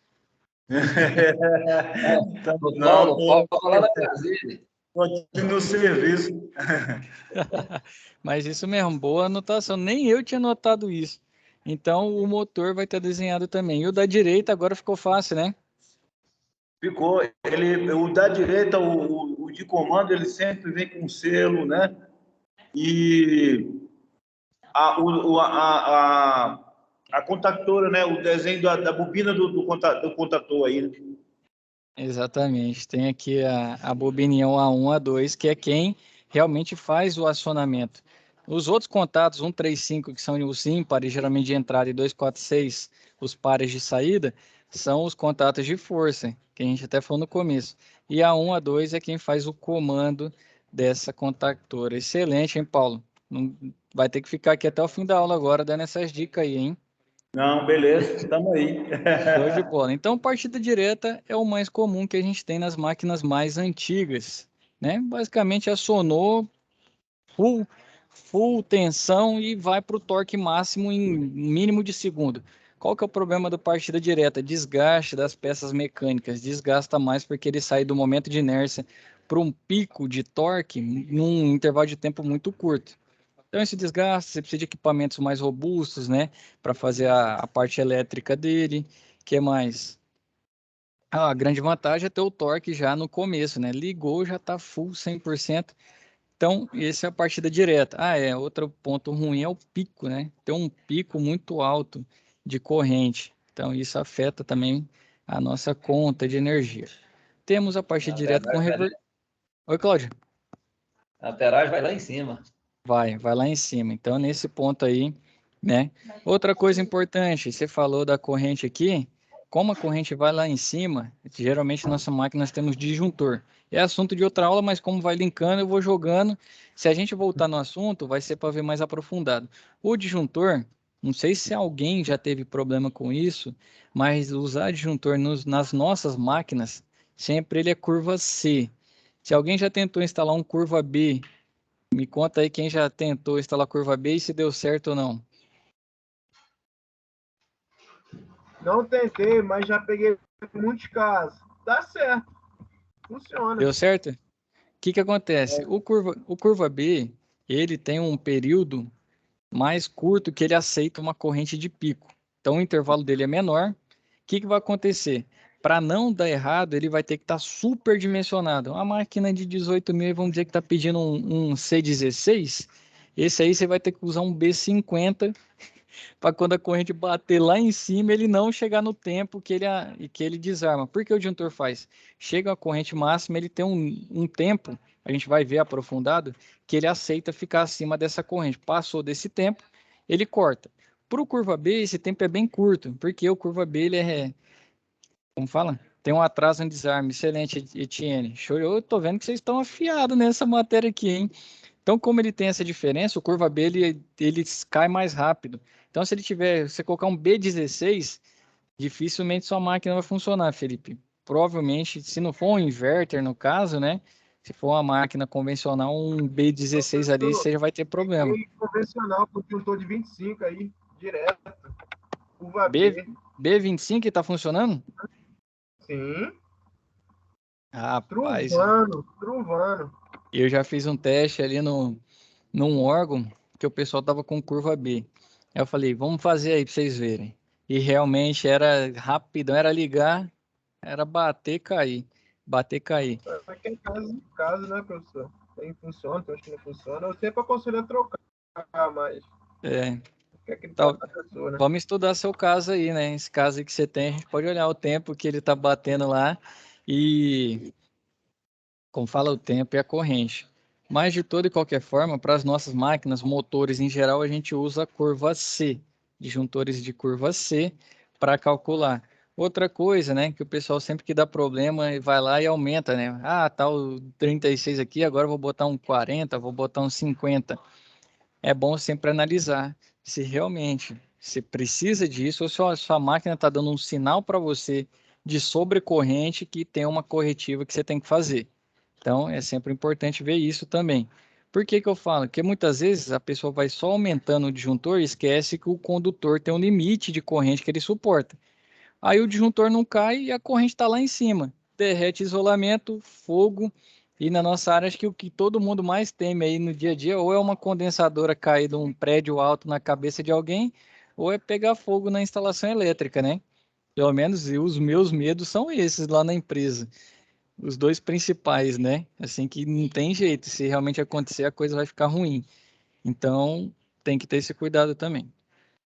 O Não, Paulo lá da Brasília. no serviço. Mas isso mesmo, boa anotação. Nem eu tinha notado isso. Então o motor vai estar desenhado também. E o da direita agora ficou fácil, né? Ficou. O da direita, o de comando, ele sempre vem com selo, né? E a contactora, né? O desenho da bobina do contator aí, né? Exatamente. Tem aqui a bobininha A1, A2, que é quem realmente faz o acionamento. Os outros contatos, 135, que são os ímpares, geralmente de entrada, e 246, os pares de saída, são os contatos de força, que a gente até falou no começo. E A1, A2 é quem faz o comando dessa contactora. Excelente, hein, Paulo? Vai ter que ficar aqui até o fim da aula agora, dando essas dicas aí, hein? Não, beleza, estamos aí. Show de bola. Então, partida direta é o mais comum que a gente tem nas máquinas mais antigas, né? Basicamente, acionou full tensão e vai para o torque máximo em mínimo de segundo. Qual que é o problema da partida direta? Desgaste das peças mecânicas. Desgasta mais porque ele sai do momento de inércia para um pico de torque num intervalo de tempo muito curto. Então, esse desgaste, você precisa de equipamentos mais robustos, né? Para fazer a parte elétrica dele. O que mais? A grande vantagem é ter o torque já no começo, né? Ligou, já está full 100%. Então, essa é a partida direta. Outro ponto ruim é o pico, né? Tem um pico muito alto de corrente. Então, isso afeta também a nossa conta de energia. Temos a partida direta com rever... Oi, Cláudio. A amperagem vai lá em cima. Vai lá em cima. Então, nesse ponto aí, né? Outra coisa importante, você falou da corrente aqui. Como a corrente vai lá em cima, geralmente na nossa máquina nós temos disjuntor. É assunto de outra aula, mas como vai linkando, eu vou jogando. Se a gente voltar no assunto, vai ser para ver mais aprofundado. O disjuntor, não sei se alguém já teve problema com isso, mas usar disjuntor nas nossas máquinas, sempre ele é curva C. Se alguém já tentou instalar um curva B, me conta aí quem já tentou instalar curva B e se deu certo ou não. Não tentei, mas já peguei muitos casos. Dá certo. Funciona. Deu certo? O que acontece? O curva B, ele tem um período mais curto que ele aceita uma corrente de pico. Então, o intervalo dele é menor. O que vai acontecer? Para não dar errado, ele vai ter que estar super dimensionado. Uma máquina de 18 mil, vamos dizer que está pedindo um C16, esse aí você vai ter que usar um B50 para quando a corrente bater lá em cima, ele não chegar no tempo que ele desarma. Por que o disjuntor faz? Chega a corrente máxima, ele tem um tempo, a gente vai ver aprofundado, que ele aceita ficar acima dessa corrente. Passou desse tempo, ele corta. Para o curva B, esse tempo é bem curto, porque o curva B, ele como fala? Tem um atraso no desarme. Excelente, Etienne. Show. Eu tô vendo que vocês estão afiados nessa matéria aqui, hein? Então, como ele tem essa diferença, o curva B ele cai mais rápido. Então, se você colocar um B16, dificilmente sua máquina vai funcionar, Felipe. Provavelmente, se não for um inverter, no caso, né? Se for uma máquina convencional, um B16 ali, você já vai ter problema. Convencional, com disjuntor de 25 aí, direto. Curva B. B25 está funcionando? Sim. Rapaz. Truvando. Eu já fiz um teste ali num órgão que o pessoal tava com curva B. Aí eu falei, vamos fazer aí para vocês verem. E realmente era rapidão, era ligar, era bater, cair. Bater, cair. Aqui é caso, né, professor? Tem funciona, tem que não funciona. Eu sempre aconselho a trocar, mas... Né? Vamos estudar seu caso aí, né? Esse caso aí que você tem, a gente pode olhar o tempo que ele tá batendo lá e... Como fala o tempo e a corrente. Mas de toda e qualquer forma, para as nossas máquinas, motores em geral, a gente usa a curva C, disjuntores de curva C, para calcular. Outra coisa, né, que o pessoal sempre que dá problema vai lá e aumenta, né? Tá o 36 aqui, agora eu vou botar um 40, vou botar um 50. É bom sempre analisar se realmente você precisa disso ou se a sua máquina está dando um sinal para você de sobrecorrente que tem uma corretiva que você tem que fazer. Então, é sempre importante ver isso também. Por que eu falo? Porque muitas vezes a pessoa vai só aumentando o disjuntor e esquece que o condutor tem um limite de corrente que ele suporta. Aí o disjuntor não cai e a corrente está lá em cima. Derrete isolamento, fogo. E na nossa área, acho que o que todo mundo mais teme aí no dia a dia, ou é uma condensadora cair de um prédio alto na cabeça de alguém, ou é pegar fogo na instalação elétrica, né? Pelo menos os meus medos são esses lá na empresa. Os dois principais, né? Assim que não tem jeito, se realmente acontecer, a coisa vai ficar ruim. Então, tem que ter esse cuidado também.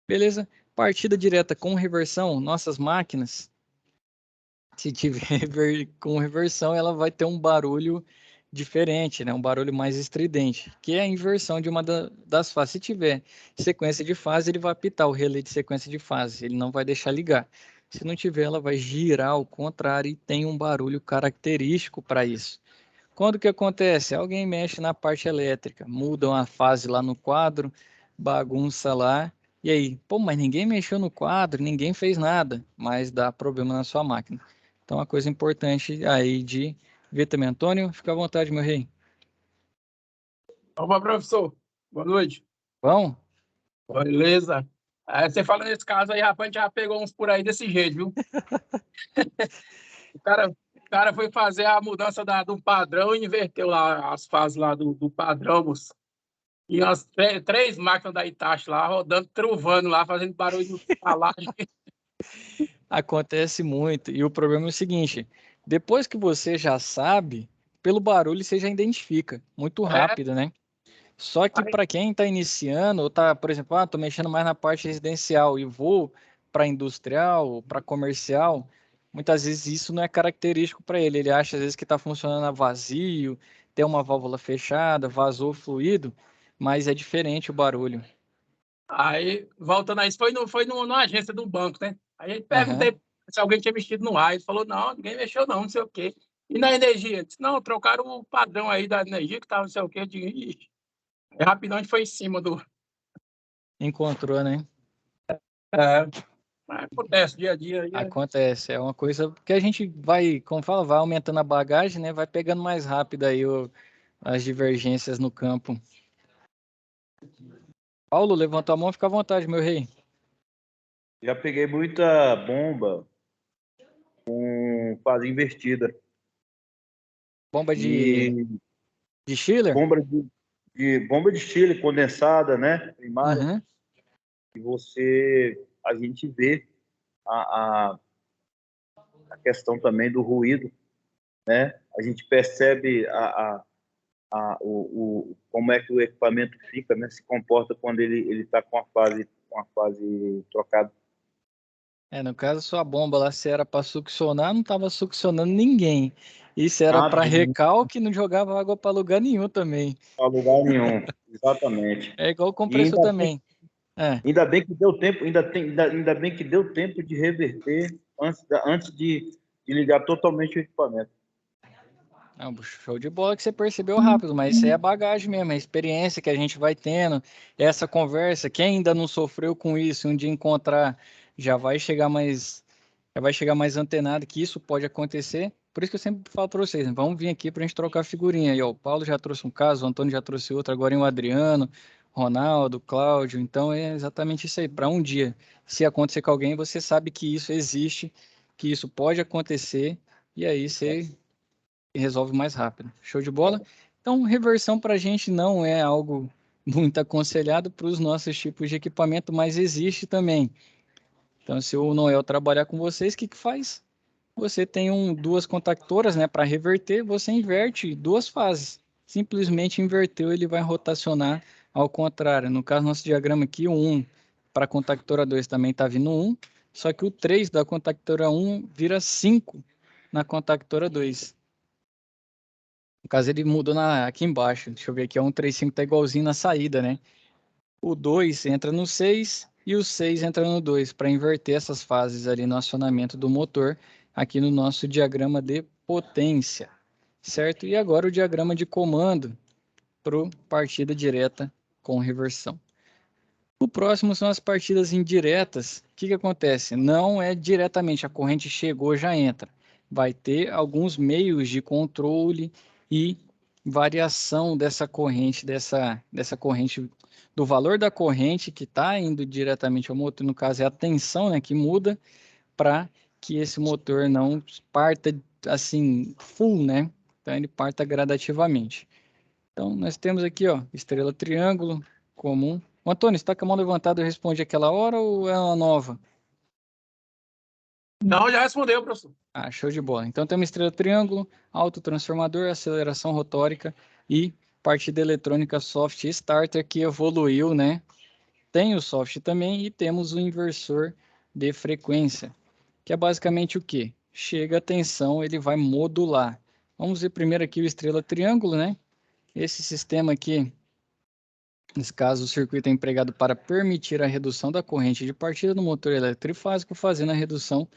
Beleza? Partida direta com reversão, nossas máquinas, se tiver com reversão, ela vai ter um barulho diferente, né? Um barulho mais estridente, que é a inversão de uma das fases. Se tiver sequência de fase, ele vai apitar o relé de sequência de fase, ele não vai deixar ligar. Se não tiver, ela vai girar ao contrário e tem um barulho característico para isso. Quando que acontece? Alguém mexe na parte elétrica, muda uma fase lá no quadro, bagunça lá, e aí, pô, mas ninguém mexeu no quadro, ninguém fez nada, mas dá problema na sua máquina. Então, uma coisa importante aí de ver também. Antônio, fica à vontade, meu rei. Opa, professor. Boa noite. Bom? Beleza. Você fala nesse caso aí, rapaz, a gente já pegou uns por aí desse jeito, viu? O cara foi fazer a mudança do padrão e inverteu lá as fases lá do padrão, moço. E umas três máquinas da Itachi lá, rodando, truvando lá, fazendo barulho de falagem. Acontece muito. E o problema é o seguinte, depois que você já sabe, pelo barulho você já identifica. Muito rápido, né? Só que para quem está iniciando, ou tá, por exemplo, estou mexendo mais na parte residencial e vou para industrial, para comercial, muitas vezes isso não é característico para ele. Ele acha às vezes que está funcionando a vazio, tem uma válvula fechada, vazou fluido, mas é diferente o barulho. Aí, voltando a isso, foi numa agência do banco, né? Aí eu Aham. perguntei se alguém tinha mexido no ar. Ele falou, não, ninguém mexeu não, não sei o quê. E na energia? Ele disse, não, trocaram o padrão aí da energia, que estava não sei o quê. Eu digo, "Ixi." Aí, rapidão a gente foi em cima do... Encontrou, né? Mas acontece dia a dia. Aí, Acontece, é uma coisa que a gente vai, como fala, vai aumentando a bagagem, né? Vai pegando mais rápido aí as divergências no campo. Paulo, levantou a mão, fica à vontade, meu rei. Já peguei muita bomba com fase invertida. Bomba E de Schiller? bomba de Chile condensada, né? Primária. Uhum. E a gente vê a questão também do ruído, né? A gente percebe como é que o equipamento fica, né? Se comporta quando ele está com a fase trocada. No caso, sua bomba lá, se era para succionar, não estava succionando ninguém. Isso era para recalque, não jogava água para lugar nenhum também. Para lugar nenhum, exatamente. É igual o compressor também. Ainda bem que deu tempo, ainda bem que deu tempo de reverter antes de ligar totalmente o equipamento. Show de bola que você percebeu rápido, mas isso aí é bagagem mesmo, é a experiência que a gente vai tendo, essa conversa. Quem ainda não sofreu com isso, um dia encontrar, já vai chegar mais antenado que isso pode acontecer. Por isso que eu sempre falo para vocês, né? Vamos vir aqui para a gente trocar figurinha. E, ó, o Paulo já trouxe um caso, o Antônio já trouxe outro, agora em o Adriano, Ronaldo, Cláudio. Então é exatamente isso aí. Para um dia, se acontecer com alguém, você sabe que isso existe, que isso pode acontecer, e aí você resolve mais rápido. Show de bola? Então, reversão para a gente não é algo muito aconselhado para os nossos tipos de equipamento, mas existe também. Então, se o Noel trabalhar com vocês, o que faz? Você tem duas contactoras, né, para reverter, você inverte duas fases. Simplesmente inverteu, ele vai rotacionar ao contrário. No caso, nosso diagrama aqui, o 1 para a contactora 2 também está vindo 1, só que o 3 da contactora 1 vira 5 na contactora 2. No caso, ele mudou aqui embaixo. Deixa eu ver aqui, 135 está igualzinho na saída, né? O 2 entra no 6 e o 6 entra no 2, para inverter essas fases ali no acionamento do motor, aqui no nosso diagrama de potência, certo? E agora o diagrama de comando para partida direta com reversão. O próximo são as partidas indiretas. O que acontece? Não é diretamente, a corrente chegou, já entra. Vai ter alguns meios de controle e variação dessa corrente, dessa corrente, do valor da corrente que está indo diretamente ao motor, no caso é a tensão, né, que muda, para que esse motor não parta assim, full, né? Então ele parta gradativamente. Então nós temos aqui, ó, estrela triângulo comum. O Antônio, você está com a mão levantada, eu respondi aquela hora ou é uma nova? Não, já respondeu, professor. Show de bola. Então temos estrela triângulo, autotransformador, aceleração rotórica e partida eletrônica soft starter que evoluiu, né, tem o soft também e temos o inversor de frequência, que é basicamente o quê? Chega a tensão, ele vai modular. Vamos ver primeiro aqui o estrela triângulo, né? Esse sistema aqui, nesse caso, o circuito é empregado para permitir a redução da corrente de partida do motor elétrico trifásico, fazendo a redução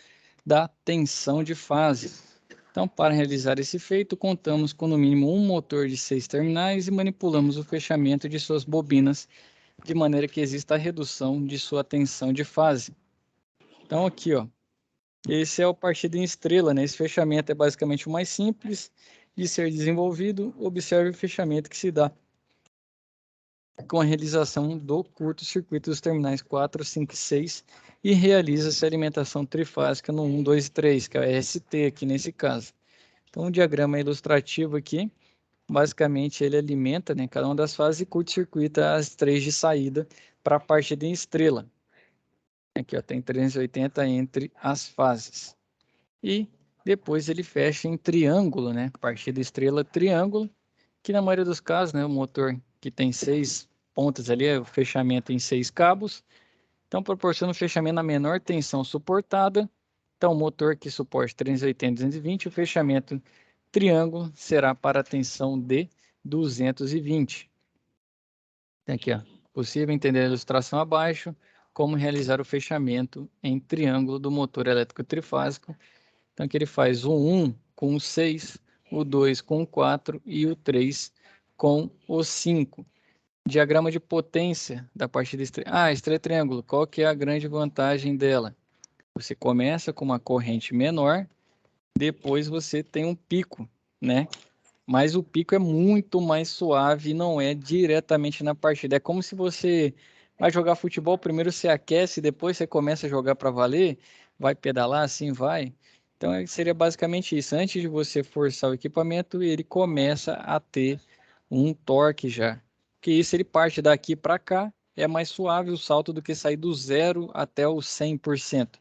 da tensão de fase. Então, para realizar esse feito, contamos com no mínimo um motor de 6 terminais e manipulamos o fechamento de suas bobinas de maneira que exista a redução de sua tensão de fase. Então, aqui, ó, esse é o partido em estrela, né? Esse fechamento é basicamente o mais simples de ser desenvolvido. Observe o fechamento que se dá com a realização do curto-circuito dos terminais 4, 5 e 6 e realiza-se a alimentação trifásica no 1, 2 e 3, que é a ST aqui nesse caso. Então, o diagrama ilustrativo aqui, basicamente ele alimenta, né, cada uma das fases e curto-circuita as 3 de saída para a partida em estrela. Aqui ó, tem 380 entre as fases. E depois ele fecha em triângulo, né, partida estrela triângulo, que na maioria dos casos, né, o motor que tem 6 pontas ali, é o fechamento em 6 cabos, então proporciona um fechamento na menor tensão suportada. Então, o motor que suporte 380 220, o fechamento triângulo será para a tensão de 220. Tem aqui, ó, possível entender a ilustração abaixo, como realizar o fechamento em triângulo do motor elétrico trifásico. Então, aqui ele faz o 1 com o 6, o 2 com o 4 e o 3 com o 5. Diagrama de potência da partida estrela. Estrela triângulo, qual que é a grande vantagem dela? Você começa com uma corrente menor, depois você tem um pico, né? Mas o pico é muito mais suave e não é diretamente na partida. É como se você vai jogar futebol, primeiro você aquece, depois você começa a jogar para valer, vai pedalar, assim vai. Então seria basicamente isso. Antes de você forçar o equipamento, ele começa a ter um torque já. Que isso ele parte daqui para cá, é mais suave o salto do que sair do 0 até o 100%.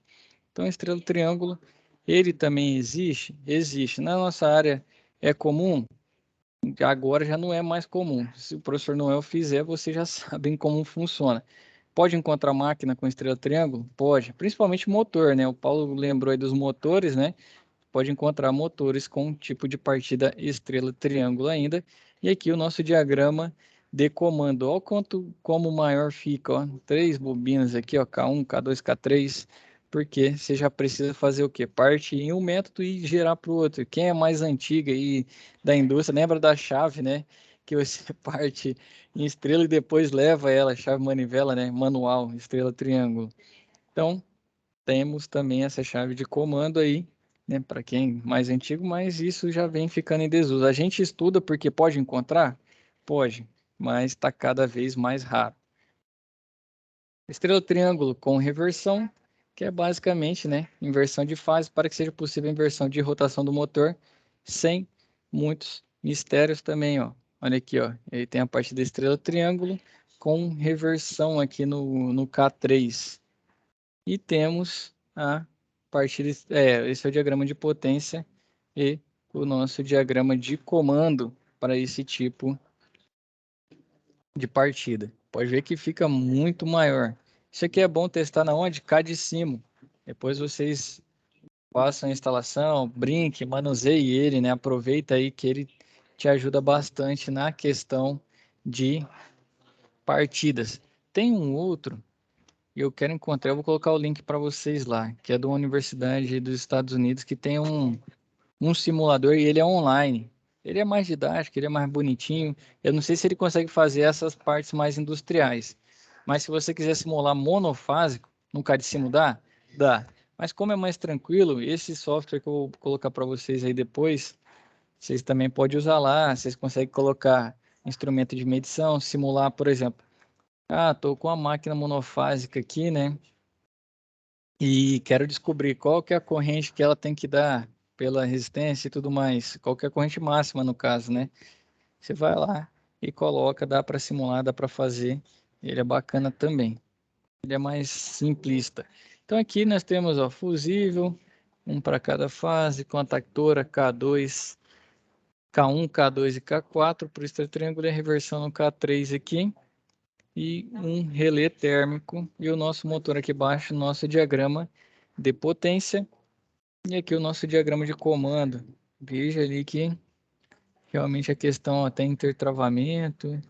Então, a estrela triângulo, ele também existe? Existe. Na nossa área é comum? Agora já não é mais comum. Se o professor Noel fizer, vocês já sabem como funciona. Pode encontrar máquina com estrela triângulo? Pode. Principalmente motor, né? O Paulo lembrou aí dos motores, né? Pode encontrar motores com tipo de partida estrela triângulo ainda. E aqui o nosso diagrama de comando. Olha como maior fica, ó. 3 bobinas aqui, ó, K1, K2, K3. Porque você já precisa fazer o quê? Parte em um método e gerar para o outro. Quem é mais antiga aí da indústria, lembra da chave, né? Que você parte em estrela e depois leva ela, chave manivela, né? Manual, estrela triângulo. Então, temos também essa chave de comando aí, né? Para quem é mais antigo, mas isso já vem ficando em desuso. A gente estuda porque pode encontrar? Pode, mas está cada vez mais raro. Estrela triângulo com reversão, que é basicamente, né, inversão de fase para que seja possível a inversão de rotação do motor sem muitos mistérios também, ó. Olha aqui, ó, ele tem a parte da estrela triângulo com reversão aqui no K3. E temos a parte, esse é o diagrama de potência e o nosso diagrama de comando para esse tipo de partida. Pode ver que fica muito maior. Isso aqui é bom testar na onde? Cá de cima. Depois vocês façam a instalação, brinque, manuseie ele, né? Aproveita aí que ele te ajuda bastante na questão de partidas. Tem um outro, e eu quero encontrar, eu vou colocar o link para vocês lá, que é de uma universidade dos Estados Unidos, que tem um simulador e ele é online. Ele é mais didático, ele é mais bonitinho. Eu não sei se ele consegue fazer essas partes mais industriais. Mas se você quiser simular monofásico, no CAD-Simo dá? Dá. Mas como é mais tranquilo, esse software que eu vou colocar para vocês aí depois, vocês também podem usar lá. Vocês conseguem colocar instrumento de medição, simular, por exemplo. Estou com a máquina monofásica aqui, né? E quero descobrir qual que é a corrente que ela tem que dar pela resistência e tudo mais, qual que é a corrente máxima no caso, né? Você vai lá e coloca, dá para simular, dá para fazer, ele é bacana também. Ele é mais simplista. Então aqui nós temos, ó, fusível, um para cada fase, contactora K2, K1, K2 e K4, por estrela triângulo e a reversão no K3 aqui. e um relé térmico, e o nosso motor aqui embaixo, nosso diagrama de potência, e aqui o nosso diagrama de comando. Veja ali que realmente a questão até intertravamento,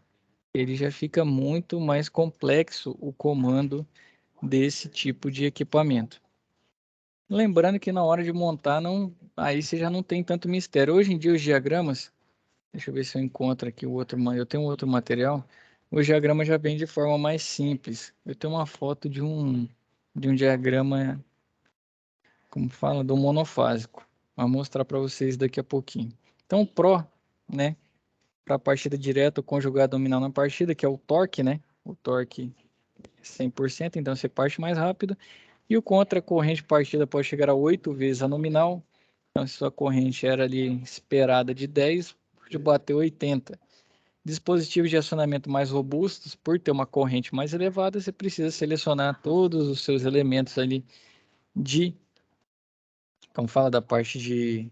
ele já fica muito mais complexo o comando desse tipo de equipamento. Lembrando que na hora de montar, aí você já não tem tanto mistério. Hoje em dia os diagramas, deixa eu ver se eu encontro aqui o outro, eu tenho outro material, o diagrama já vem de forma mais simples. Eu tenho uma foto de um diagrama, como fala, do monofásico. Vou mostrar para vocês daqui a pouquinho. Então o Pro, né, para a partida direta, o conjugado nominal na partida, que é o torque, né, o torque 100%, então você parte mais rápido. E o contra, a corrente partida pode chegar a 8 vezes a nominal. Então, se sua corrente era ali esperada de 10, pode bater 80. Dispositivos de acionamento mais robustos, por ter uma corrente mais elevada, você precisa selecionar todos os seus elementos ali como fala da parte de,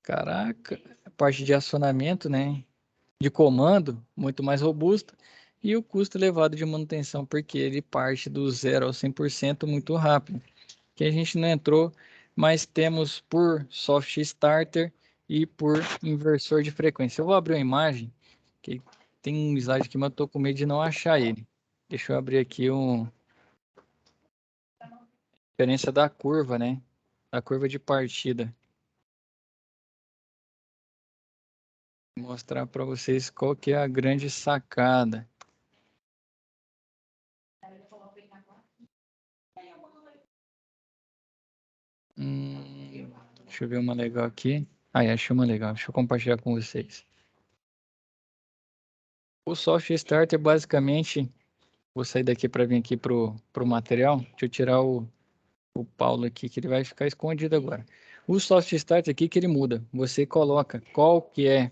a parte de acionamento, né? De comando, muito mais robusto. E o custo elevado de manutenção, porque ele parte do 0 ao 100% muito rápido. Que a gente não entrou, mas temos por soft starter e por inversor de frequência. Eu vou abrir uma imagem, que tem um slide aqui, mas eu estou com medo de não achar ele. Deixa eu abrir aqui a diferença da curva, né? Da curva de partida. Vou mostrar para vocês qual que é a grande sacada. Deixa eu ver uma legal aqui. Achei uma legal. Deixa eu compartilhar com vocês. O soft starter, basicamente, vou sair daqui para vir aqui pro material. Deixa eu tirar o Paulo aqui, que ele vai ficar escondido agora. O soft starter aqui que ele muda. Você coloca qual que é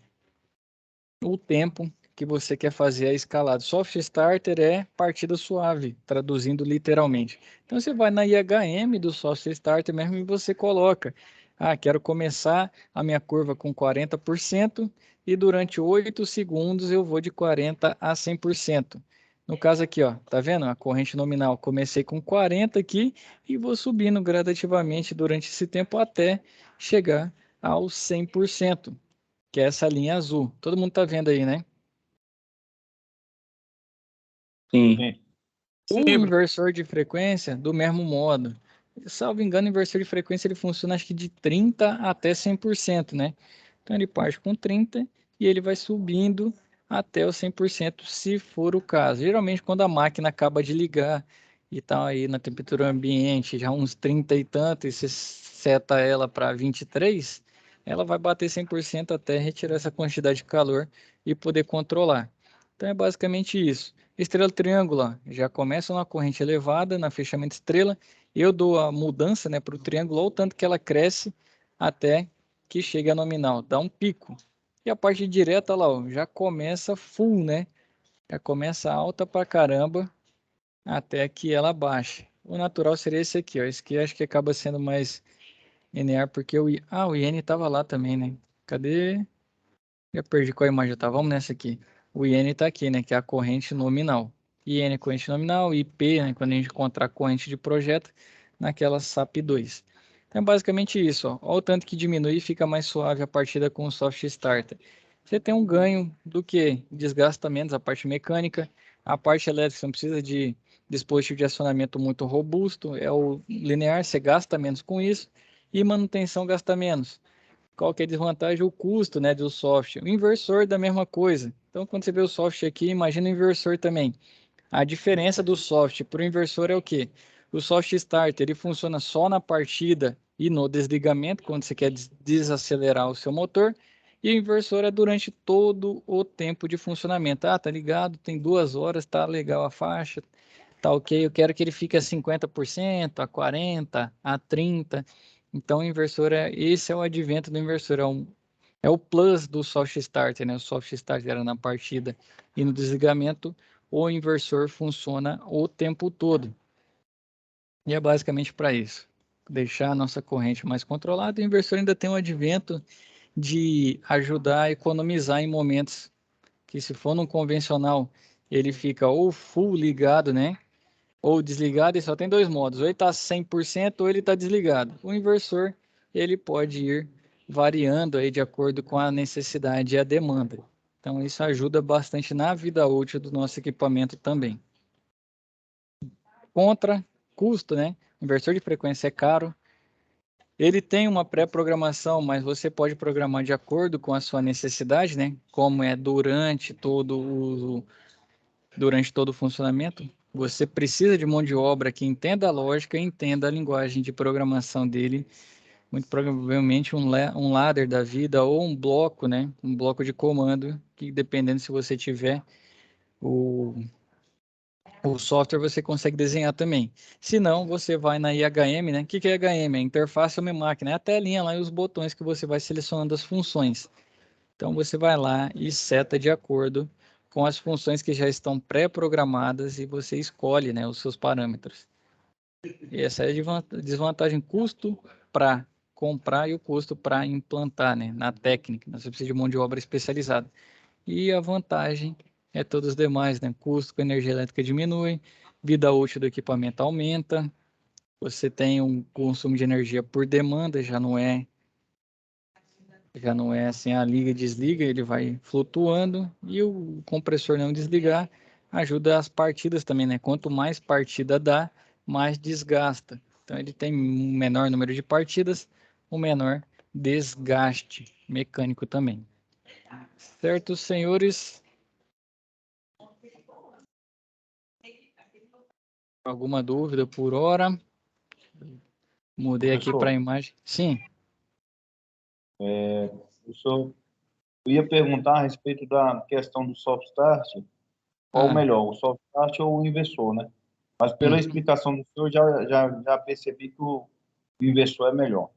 o tempo que você quer fazer a escalada. Soft starter é partida suave, traduzindo literalmente. Então você vai na IHM do soft starter mesmo e você coloca: quero começar a minha curva com 40% e durante 8 segundos eu vou de 40 a 100%. No caso aqui, ó, tá vendo? A corrente nominal, comecei com 40 aqui e vou subindo gradativamente durante esse tempo até chegar aos 100%. Que é essa linha azul. Todo mundo tá vendo aí, né? Sim. O inversor de frequência, do mesmo modo. Salvo engano, o inversor de frequência ele funciona acho que de 30 até 100%, né? Então ele parte com 30 e ele vai subindo até o 100%, se for o caso. Geralmente quando a máquina acaba de ligar e tá aí na temperatura ambiente, já uns 30 e tanto, e você seta ela para 23, ela vai bater 100% até retirar essa quantidade de calor e poder controlar. Então é basicamente isso. Estrela triângulo, já começa na corrente elevada, na fechamento estrela. Eu dou a mudança, né, para o triângulo, ou tanto que ela cresce até que chegue a nominal, dá um pico. E a parte direta lá, ó, já começa full, né? Já começa alta pra caramba até que ela baixe. O natural seria esse aqui, ó. Esse aqui acho que acaba sendo mais linear, porque o IN estava lá também, né? Cadê? Já perdi qual imagem tá. Vamos nessa aqui. O IN está aqui, né? Que é a corrente nominal. IN é corrente nominal, IP, né? Quando a gente encontrar a corrente de projeto, naquela SAP2. Então, é basicamente isso. Ó. Olha o tanto que diminui e fica mais suave a partida com o soft starter. Você tem um ganho do que? Desgasta menos a parte mecânica. A parte elétrica, você não precisa de dispositivo de acionamento muito robusto. É o linear, você gasta menos com isso. E manutenção gasta menos. Qual que é a desvantagem? O custo, né, do software. O inversor da mesma coisa. Então, quando você vê o software aqui, imagina o inversor também. A diferença do software para o inversor é o quê? O soft starter, ele funciona só na partida e no desligamento, quando você quer desacelerar o seu motor. E o inversor é durante todo o tempo de funcionamento. Tá ligado, tem 2 horas, tá legal a faixa, tá ok, eu quero que ele fique a 50%, a 40%, a 30%. Então, o inversor esse é o advento do inversor, é o plus do soft starter, né? O soft starter era na partida e no desligamento, o inversor funciona o tempo todo. E é basicamente para isso, deixar a nossa corrente mais controlada. O inversor ainda tem um advento de ajudar a economizar em momentos que, se for num convencional, ele fica ou full ligado, né? Ou desligado, e só tem dois modos, ou ele está 100% ou ele está desligado. O inversor, ele pode ir variando aí de acordo com a necessidade e a demanda. Então, isso ajuda bastante na vida útil do nosso equipamento também. Contra custo, né? O inversor de frequência é caro. Ele tem uma pré-programação, mas você pode programar de acordo com a sua necessidade, né? Como é durante todo o funcionamento. Você precisa de mão de obra que entenda a lógica e entenda a linguagem de programação dele. Muito provavelmente um ladder da vida ou um bloco, né? Um bloco de comando, que dependendo se você tiver o software, você consegue desenhar também. Se não, você vai na IHM, né? O que é IHM? É interface homem-máquina. É a telinha lá e os botões que você vai selecionando as funções. Então, você vai lá e seta de acordo com as funções que já estão pré-programadas e você escolhe, né, os seus parâmetros. E essa é a desvantagem, custo para comprar e o custo para implantar, né, na técnica. Você precisa de mão de obra especializada. E a vantagem é todos os demais, né? Custo com energia elétrica diminui, vida útil do equipamento aumenta, você tem um consumo de energia por demanda, já não é assim, a liga e desliga, ele vai flutuando, e o compressor não desligar ajuda as partidas também, né? Quanto mais partida dá, mais desgasta. Então ele tem um menor número de partidas, um menor desgaste mecânico também. Certo, senhores? Alguma dúvida por hora? Mudei aqui para a imagem. Sim. Eu ia perguntar a respeito da questão do soft start, qual o melhor, o soft start ou o inversor, né? Mas pela explicação do senhor, já percebi que o inversor é melhor.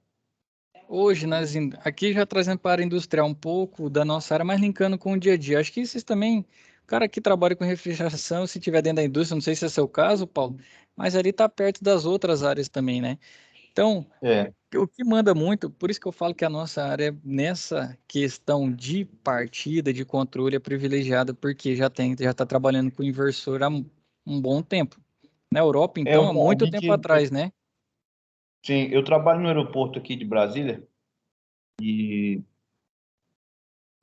Hoje, aqui já trazendo para a industrial um pouco da nossa área, mas linkando com o dia a dia. Acho que vocês também, o cara que trabalha com refrigeração, se tiver dentro da indústria, não sei se é seu caso, Paulo, mas ali está perto das outras áreas também, né? Então, o que manda muito, por isso que eu falo que a nossa área, nessa questão de partida, de controle, é privilegiada, porque já está trabalhando com inversor há um bom tempo. Na Europa, então, há muito tempo atrás, né? Sim, eu trabalho no aeroporto aqui de Brasília e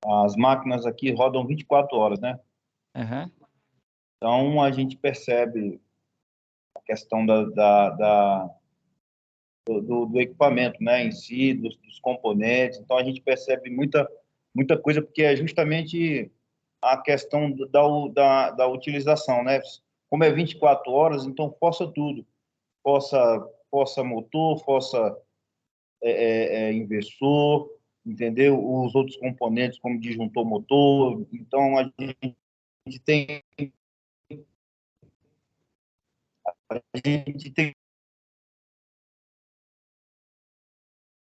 as máquinas aqui rodam 24 horas, né? Uhum. Então, a gente percebe a questão do equipamento, né, em si, dos componentes. Então, a gente percebe muita coisa, porque é justamente a questão da utilização, né? Como é 24 horas, então força tudo. Força motor, força inversor, entendeu? Os outros componentes, como disjuntor motor. Então, a gente tem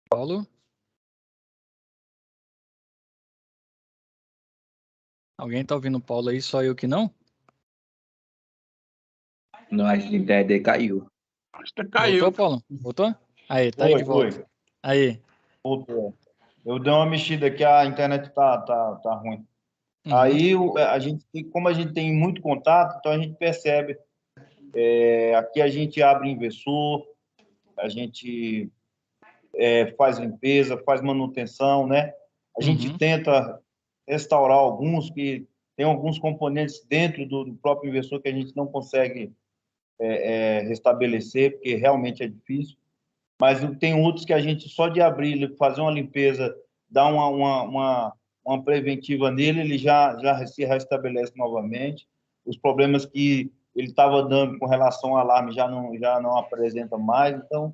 Paulo? Alguém tá ouvindo o Paulo aí, só eu que não? Não, a internet dele caiu. Acho que caiu. Voltou, Paulo? Voltou? Aí, tá aí de volta. Aí. Voltou. Eu dei uma mexida aqui, a internet tá ruim. Uhum. Aí, como a gente tem muito contato, então a gente percebe. Aqui a gente abre inversor, a gente faz limpeza, faz manutenção, né? A gente tenta restaurar alguns, que tem alguns componentes dentro do próprio inversor que a gente não consegue restabelecer, porque realmente é difícil. Mas tem outros que a gente, só de abrir, fazer uma limpeza, dar uma preventiva nele, ele já se restabelece novamente. Os problemas que ele estava dando com relação ao alarme já não apresenta mais. Então,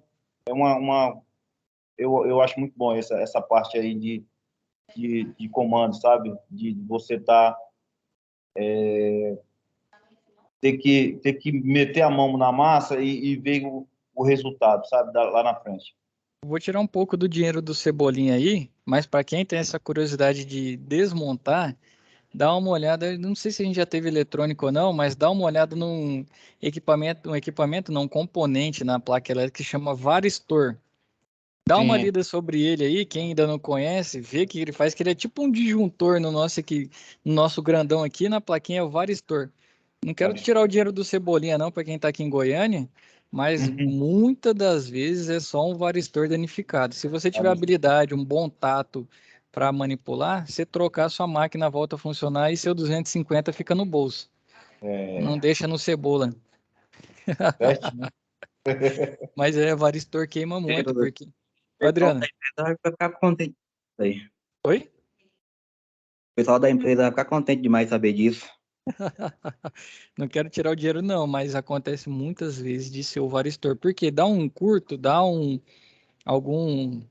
eu acho muito bom essa parte aí de comando, sabe? De você ter que meter a mão na massa e ver o resultado, sabe? Lá na frente. Vou tirar um pouco do dinheiro do Cebolinha aí, mas para quem tem essa curiosidade de desmontar, dá uma olhada, não sei se a gente já teve eletrônico ou não, mas dá uma olhada num equipamento, não, um componente na placa elétrica que chama Varistor. Dá uma lida sobre ele aí, quem ainda não conhece, vê o que ele faz, que ele é tipo um disjuntor no nosso grandão aqui, na plaquinha é o Varistor. Não quero tirar o dinheiro do Cebolinha, não, para quem está aqui em Goiânia, mas muitas das vezes é só um varistor danificado. Se você tiver habilidade, um bom tato para manipular, você trocar a sua máquina volta a funcionar e seu 250 fica no bolso. Não deixa no Cebola. Certinho. Mas varistor queima muito, porque... O pessoal Adriano. da empresa vai ficar contente. Oi? O pessoal da empresa vai ficar contente demais de saber disso. Não quero tirar o dinheiro, não, mas acontece muitas vezes de ser o varistor. Porque dá um curto, algum.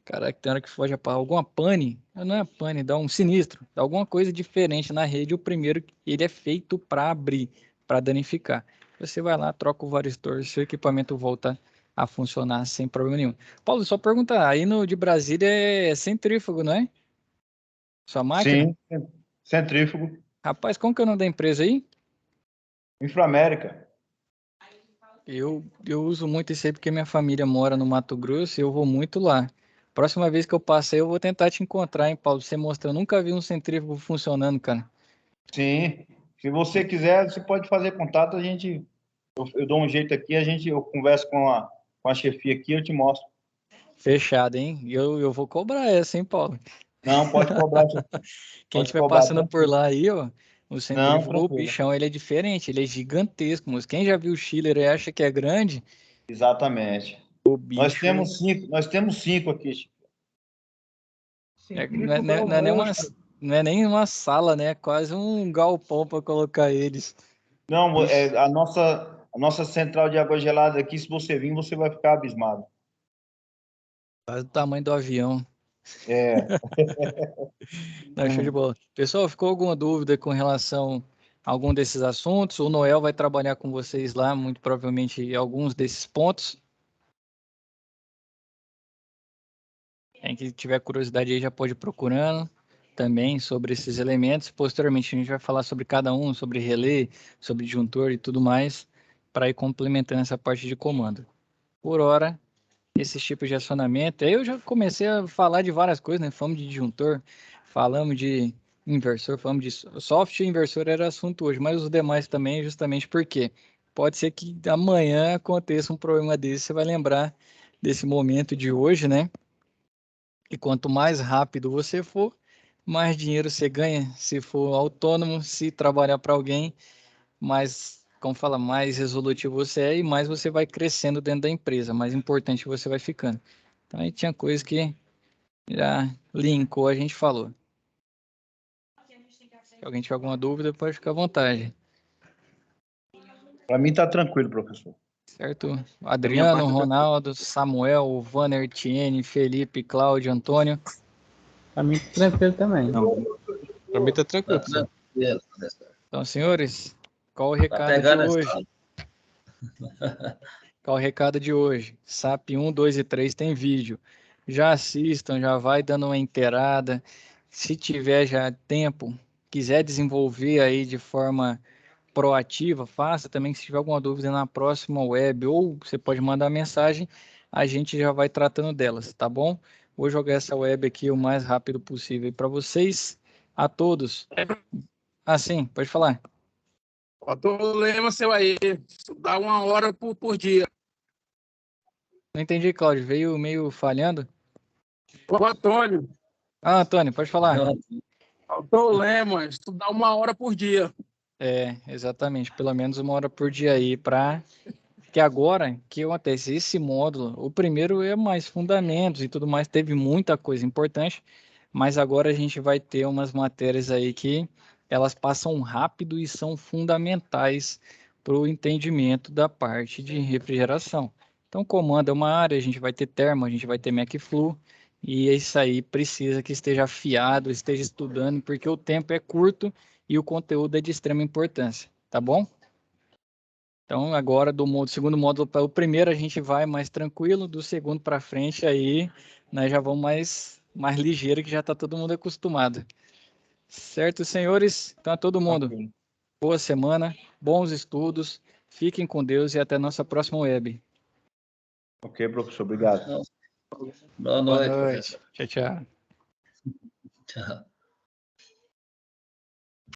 Cara, que tem hora que foge para alguma pane. Não é pane, dá um sinistro. Dá alguma coisa diferente na rede. O primeiro, ele é feito para abrir, para danificar. Você vai lá, troca o varistor, seu equipamento volta a funcionar sem problema nenhum. Paulo, só perguntar, aí no de Brasília é centrífugo, não é? Sua máquina? Sim, centrífugo. Rapaz, como que é o nome da empresa aí? Inframérica. Eu uso muito isso aí porque minha família mora no Mato Grosso e eu vou muito lá. Próxima vez que eu passei, eu vou tentar te encontrar, hein, Paulo? Você mostra, eu nunca vi um centrífugo funcionando, cara. Sim. Se você quiser, você pode fazer contato, eu dou um jeito aqui, eu converso com a chefia aqui, eu te mostro. Fechado, hein? Eu vou cobrar essa, hein, Paulo? Não, pode cobrar. Quem Pode estiver cobrar, passando por tranquilo. lá aí, ó, o Não, centrífugo, o tranquilo. bichão, ele é diferente, ele é gigantesco, mas quem já viu o Schiller e acha que é grande, Exatamente. o bicho Nós temos cinco aqui, Chico. Centrífugo é um monstro. não é nem uma sala, né? É quase um galpão para colocar eles. Não, Ixi. a nossa central de água gelada aqui, se você vir, você vai ficar abismado. Quase o tamanho do avião. É. Não, show de bola. Pessoal, ficou alguma dúvida com relação a algum desses assuntos? O Noel vai trabalhar com vocês lá, muito provavelmente, em alguns desses pontos. Quem que tiver curiosidade aí já pode ir procurando também sobre esses elementos. Posteriormente, a gente vai falar sobre cada um, sobre relé, sobre disjuntor e tudo mais, para ir complementando essa parte de comando. Por hora, esses tipos de acionamento. Aí eu já comecei a falar de várias coisas, né? Falamos de disjuntor, falamos de inversor, falamos de software e inversor era assunto hoje, mas os demais também, justamente porque pode ser que amanhã aconteça um problema desse, você vai lembrar desse momento de hoje, né? E quanto mais rápido você for, mais dinheiro você ganha. Se for autônomo, se trabalhar para alguém, mais, como fala, mais resolutivo você é e mais você vai crescendo dentro da empresa, mais importante você vai ficando. Então aí tinha coisa que já linkou, a gente falou. Se alguém tiver alguma dúvida, pode ficar à vontade. Para mim tá tranquilo, professor. Certo? Adriano, Ronaldo, Samuel, Vanner, Tiene, Felipe, Cláudio, Antônio. Pra mim, tranquilo também. Para mim tá tranquilo, pessoal. Então, senhores, qual o recado de hoje? Qual o recado de hoje? SAP 1, 2 e 3 tem vídeo. Já assistam, já vai dando uma inteirada. Se tiver já tempo, quiser desenvolver aí de forma proativa, faça também. Se tiver alguma dúvida na próxima web, ou você pode mandar mensagem, a gente já vai tratando delas, tá bom? Vou jogar essa web aqui o mais rápido possível para vocês, a todos. Ah, sim, pode falar. Bota o lema seu aí, dá 1 hora por dia. Não entendi, Cláudio, veio meio falhando. O Antônio, Ah, Antônio, pode falar. faltou o lema, estudar 1 hora por dia. Exatamente, pelo menos 1 hora por dia aí para que agora, o que acontece? Esse módulo, o primeiro é mais fundamentos e tudo mais, teve muita coisa importante, mas agora a gente vai ter umas matérias aí que elas passam rápido e são fundamentais para o entendimento da parte de refrigeração. Então, comando é uma área, a gente vai ter termo, a gente vai ter MacFlu, e isso aí precisa que esteja afiado, esteja estudando, porque o tempo é curto e o conteúdo é de extrema importância, tá bom? Então, agora do segundo módulo para o primeiro a gente vai mais tranquilo, do segundo para frente aí nós já vamos mais ligeiro, que já está todo mundo acostumado. Certo, senhores? Então, a todo mundo, boa semana, bons estudos, fiquem com Deus e até a nossa próxima web. Ok, professor, obrigado. Boa noite. Tchau, tchau. Tchau.